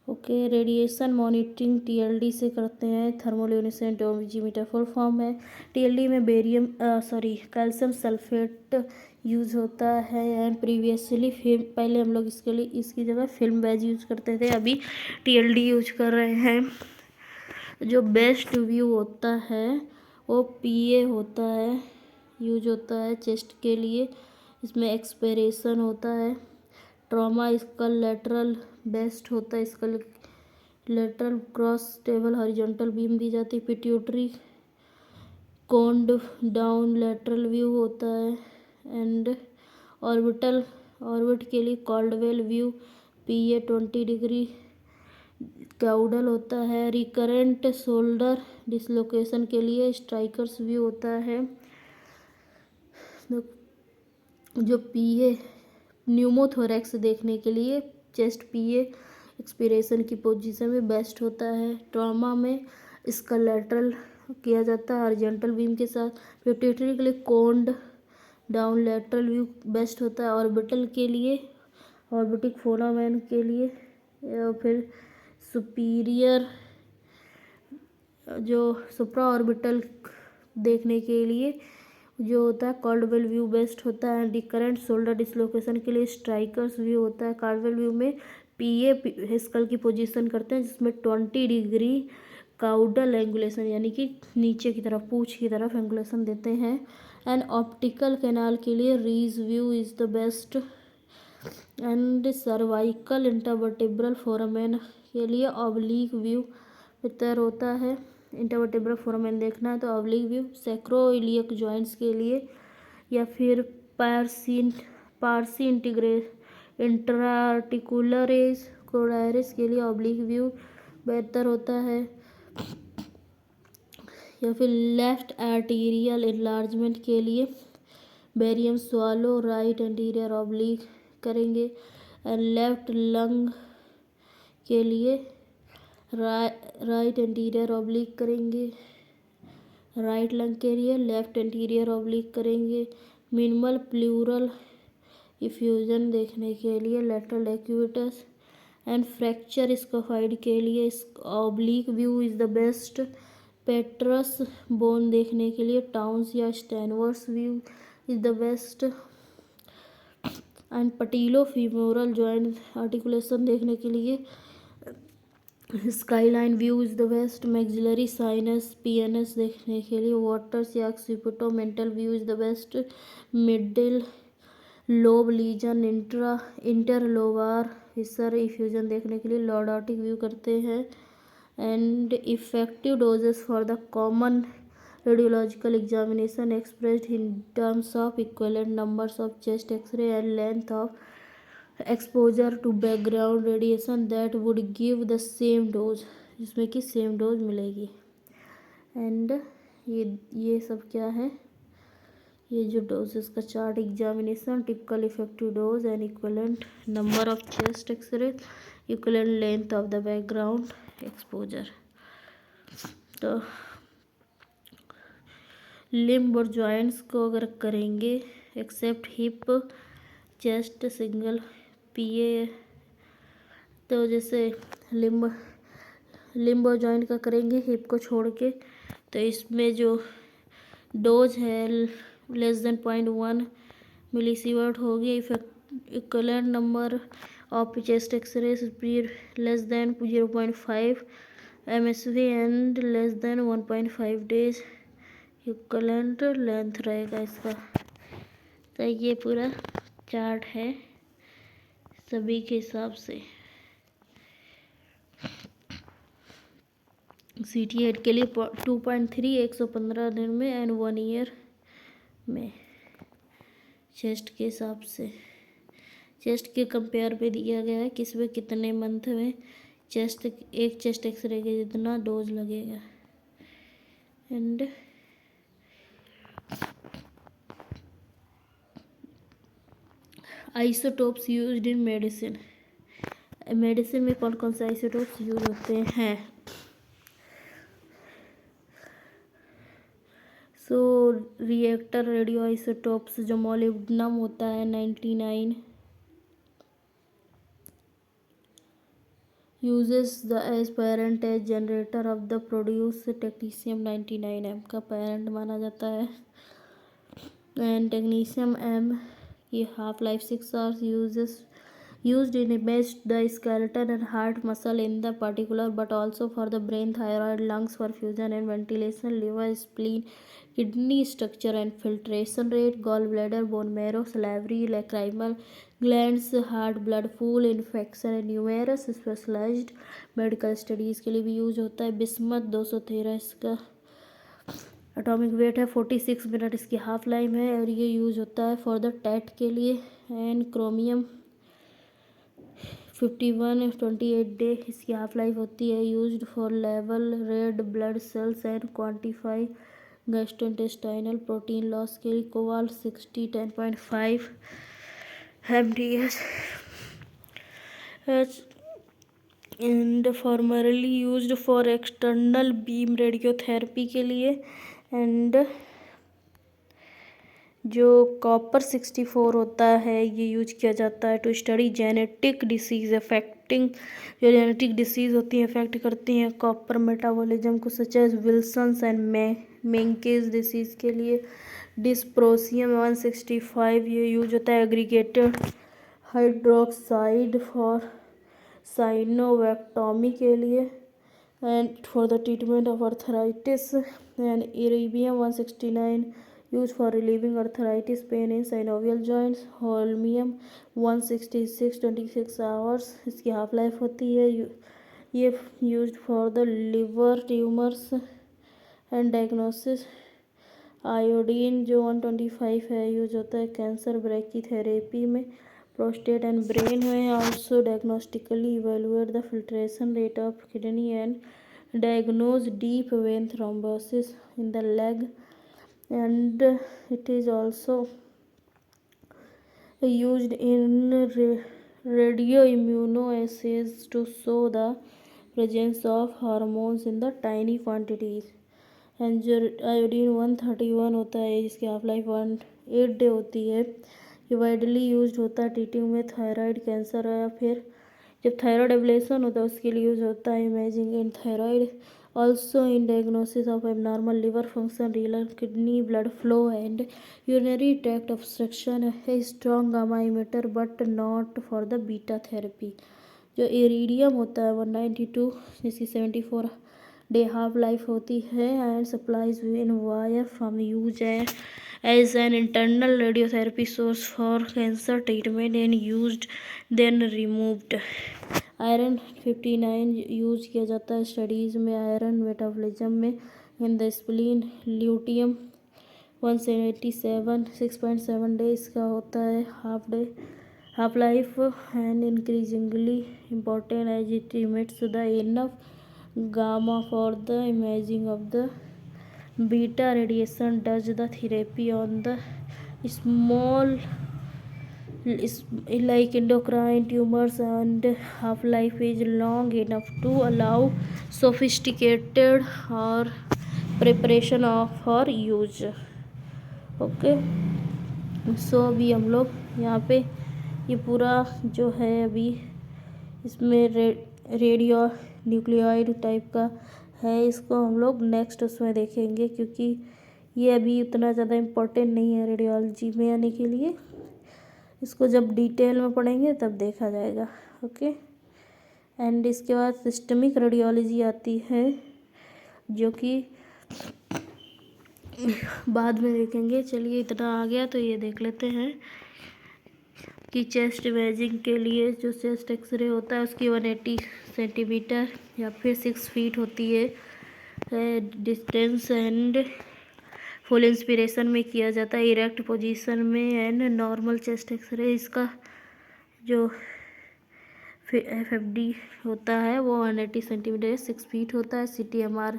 Okay, radiation monitoring TLD से करते हैं, थर्मोल्यूमिनेसेंट डोजीमीटर full form है। TLD में कैल्शियम सल्फेट यूज़ होता है, एंड प्रीवियसली पहले हम लोग इसके लिए इसकी जगह फिल्म बैज यूज करते थे, अभी TLD यूज कर रहे हैं। जो बेस्ट व्यू होता है वो PA होता है, यूज होता है चेस्ट के लिए, इसमें एक्सपेरेशन होता है। ट्रॉमा इसका लेटरल बेस्ट होता है, इसका lateral cross stable horizontal beam दी जाती है। Pituitary coned down lateral view होता है। एंड ऑर्बिट के लिए Caldwell view PA 20 degree caudal होता है। रिकरेंट शोल्डर डिसलोकेशन के लिए स्ट्राइकर्स व्यू होता है। जो PA न्यूमोथोरैक्स देखने के लिए चेस्ट PA एक्सपिरेशन की पोजीशन में बेस्ट होता है। ट्रॉमा में इसका लेटरल किया जाता है हॉरिजॉन्टल बीम के साथ। पिट्यूटरी के लिए कोन्ड डाउन लेटरल व्यू बेस्ट होता है। ऑर्बिटल के लिए ऑर्बिटिक फोरामेन के लिए या फिर सुपीरियर जो सुप्रा ऑर्बिटल देखने के लिए जो होता है कॉल्डवेल व्यू बेस्ट होता है। रिकरेंट शोल्डर डिसलोकेशन के लिए स्ट्राइकर्स व्यू होता है। कॉल्डवेल व्यू में PA स्कल की पोजीशन करते हैं जिसमें 20 डिग्री काउडल एंगुलेशन यानी कि नीचे की तरफ पूंछ की तरफ एंगुलेशन देते हैं। एंड ऑप्टिकल कैनाल के लिए Rhese view is the best. And cervical intervertebral foramen के लिए ऑब्लिक व्यू बेहतर होता है। इंटरवर्टेब्रल फोरामेन देखना है तो ऑब्लिक व्यू। सैक्रोइलियक जॉइंट्स के लिए या फिर पार्सी इंट्राआर्टिकुलरिस कोडायरिस के लिए ऑब्लिक व्यू बेहतर होता है। या फिर लेफ्ट आर्टीरियल इनलार्जमेंट के लिए barium swallow right anterior oblique करेंगे। एंड लेफ्ट लंग के लिए राइट एंटीरियर ऑब्लिक करेंगे। राइट लंग के लिए लेफ्ट एंटीरियर ऑब्लिक करेंगे। मिनिमल प्लूरल इफ्यूजन देखने के लिए lateral decubitus. And fracture scaphoid के लिए oblique view is the best. Petrous bone देखने के लिए टाउन्स या Stenvers view is the best. And patello femoral joint articulation देखने के लिए skyline view is the best. Maxillary sinus PNS देखने के लिए वाटर्स या occipitomental view is the best. Middle lobe lesion interlobar fissure effusion देखने के लिए लॉर्डोटिक व्यू करते हैं। And effective doses for the common radiological examination expressed in terms of equivalent numbers of chest x ray and length of exposure to background radiation that would give the same dose, जिसमें कि same dose मिलेगी। And ये सब क्या है, ये जो doses का chart examination typical effective dose and equivalent number of chest x-ray equivalent length of the background exposure. तो लिम्ब और जॉइंट्स को अगर करेंगे except hip chest single PA, तो जैसे लिम्ब और जॉइंट का करेंगे हिप को छोड़ के, तो इसमें जो डोज है लेस देन 0.1 मिलीसीवर्ट होगी। Equivalent number of chest x-ray less than 0.5 MSV and less than 1.5 days equivalent length रहेगा इसका। तो ये पूरा चार्ट है सभी के हिसाब से। CT8 के लिए 2.3 115 दिन में एंड 1 ईयर में चेस्ट के हिसाब से, चेस्ट के कंपेयर पे दिया गया है किसमें कितने मंथ में एक चेस्ट एक्सरे के जितना डोज लगेगा। And isotopes used in medicine में कौन कौन से आइसोटोप्स यूज होते हैं। सो रिएक्टर रेडियो आइसोटोप्स जो मोलिब्डेनम होता है 99 uses the as parent as generator of the produce technetium 99M का पेरेंट माना जाता है। एंड टेक्नीशियम M की half life 6 hours used in image the skeleton and heart muscle in the particular, but also for the brain, thyroid, lungs, perfusion and ventilation, liver, spleen, kidney structure and filtration rate, gallbladder, bone marrow, salivary, lacrimal glands, heart, blood pool, infection and numerous specialized medical studies के लिए भी use होता है। Bismuth 213 इसका atomic weight है, 46 minute इसकी half life है और ये यूज होता है फॉर द टैट के लिए। एंड क्रोमियम 51 28 डे इसकी हाफ लाइफ होती है, used for level red blood cells and quantify gastrointestinal protein loss के लिए। Cobalt 60 10.5 mTs and formerly used for external beam radiotherapy के लिए। एंड जो कॉपर 64 होता है ये यूज किया जाता है to study genetic disease affecting, जो जेनेटिक डिसीज होती हैं अफेक्ट करती हैं कॉपर मेटाबॉलिज्म को, such as Wilson's and Menkes disease के लिए। डिस्प्रोसियम 165 ये यूज होता है एग्रीगेटेड हाइड्रोक्साइड फॉर साइनोवेक्टोमी के लिए and for the treatment of arthritis. And erbium 169 use for relieving arthritis pain in synovial joints. Holmium 166 26 hours इसकी half life होती है, ये use for the liver tumours and diagnosis. Iodine जो 125 है use होता है कैंसर ब्रैकीथेरेपी में। Prostate and brain है, also diagnostically evaluate the filtration rate of kidney and diagnose deep vein thrombosis in the leg, and it is also used in radioimmunoassays to show the presence of hormones in the tiny quantities। And जो iodine 131 होता है इसकी half life 8 day होती है, ये widely use होता है treating में थायराइड कैंसर या फिर जब थायराइड एब्लेशन होता है उसके लिए यूज होता है imaging in thyroid, also in diagnosis of abnormal liver function, renal kidney blood flow and urinary tract obstruction. है strong gamma emitter but not for the beta therapy. जो इरीडियम होता है 192 जिसकी 74 डे हाफ लाइफ होती है and supplies in wire from use as an internal radiotherapy source for cancer treatment and used then removed. Iron 59 use किया जाता है studies में आयरन मेटाबॉलिज्म में in the spleen. Lutetium 187 6.7 days का होता है half life and increasingly important as it emits the enough gamma for the imaging of the beta radiation does the therapy on the small like endocrine tumors, and half life is long enough to allow sophisticated or preparation of for use। Okay so अभी हम लोग यहाँ पे ये पूरा जो है अभी इसमें रेडियो न्यूक्लियोइड टाइप का है, इसको हम लोग नेक्स्ट उसमें देखेंगे क्योंकि ये अभी उतना ज़्यादा इम्पोर्टेंट नहीं है रेडियोलॉजी में आने के लिए, इसको जब डिटेल में पढ़ेंगे तब देखा जाएगा। ओके एंड इसके बाद सिस्टमिक रेडियोलॉजी आती है जो कि बाद में देखेंगे। चलिए इतना आ गया तो ये देख लेते हैं कि चेस्ट इमेजिंग के लिए जो चेस्ट एक्सरे होता है उसकी 180 सेंटीमीटर या फिर 6 फीट होती है डिस्टेंस एंड फुल इंस्पिरेशन में किया जाता है इरेक्ट पोजीशन में। एंड नॉर्मल चेस्ट एक्सरे इसका जो FFD होता है वो 180 सेंटीमीटर 6 फीट होता है। CT/MR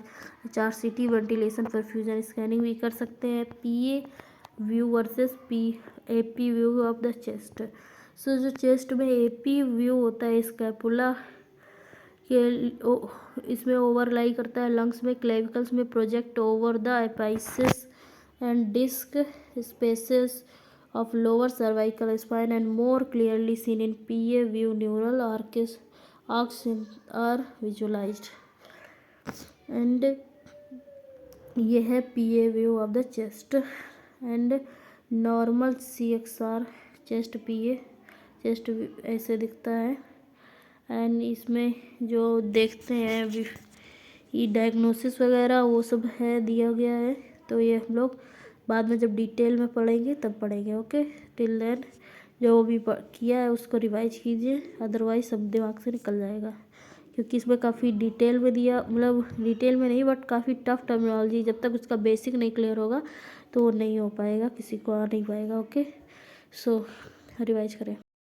4 CT ventilation perfusion scanning भी कर सकते हैं। PA view versus AP view of the chest. So जो चेस्ट में AP व्यू होता है स्कैपुला के इसमें ओवरलाई करता है लंग्स में, क्लेविकल्स में project over the apices and disc spaces of lower cervical spine and more clearly seen in PA view neural arcs are visualized। and ये है PA view of the chest and normal CXR chest PA chest ऐसे दिखता है। And इसमें जो देखते हैं अभी ये डायग्नोसिस वगैरह वो सब है दिया गया है, तो ये हम लोग बाद में जब डिटेल में पढ़ेंगे तब पढ़ेंगे। ओके, टिल देन जो भी किया है उसको रिवाइज कीजिए, अदरवाइज सब दिमाग से निकल जाएगा, क्योंकि इसमें काफ़ी डिटेल में दिया, मतलब डिटेल में नहीं बट काफ़ी टफ टर्मिनोलॉजी, जब तक उसका बेसिक नहीं क्लियर होगा तो वो नहीं हो पाएगा, किसी को आ नहीं पाएगा। ओके, सो रिवाइज करें।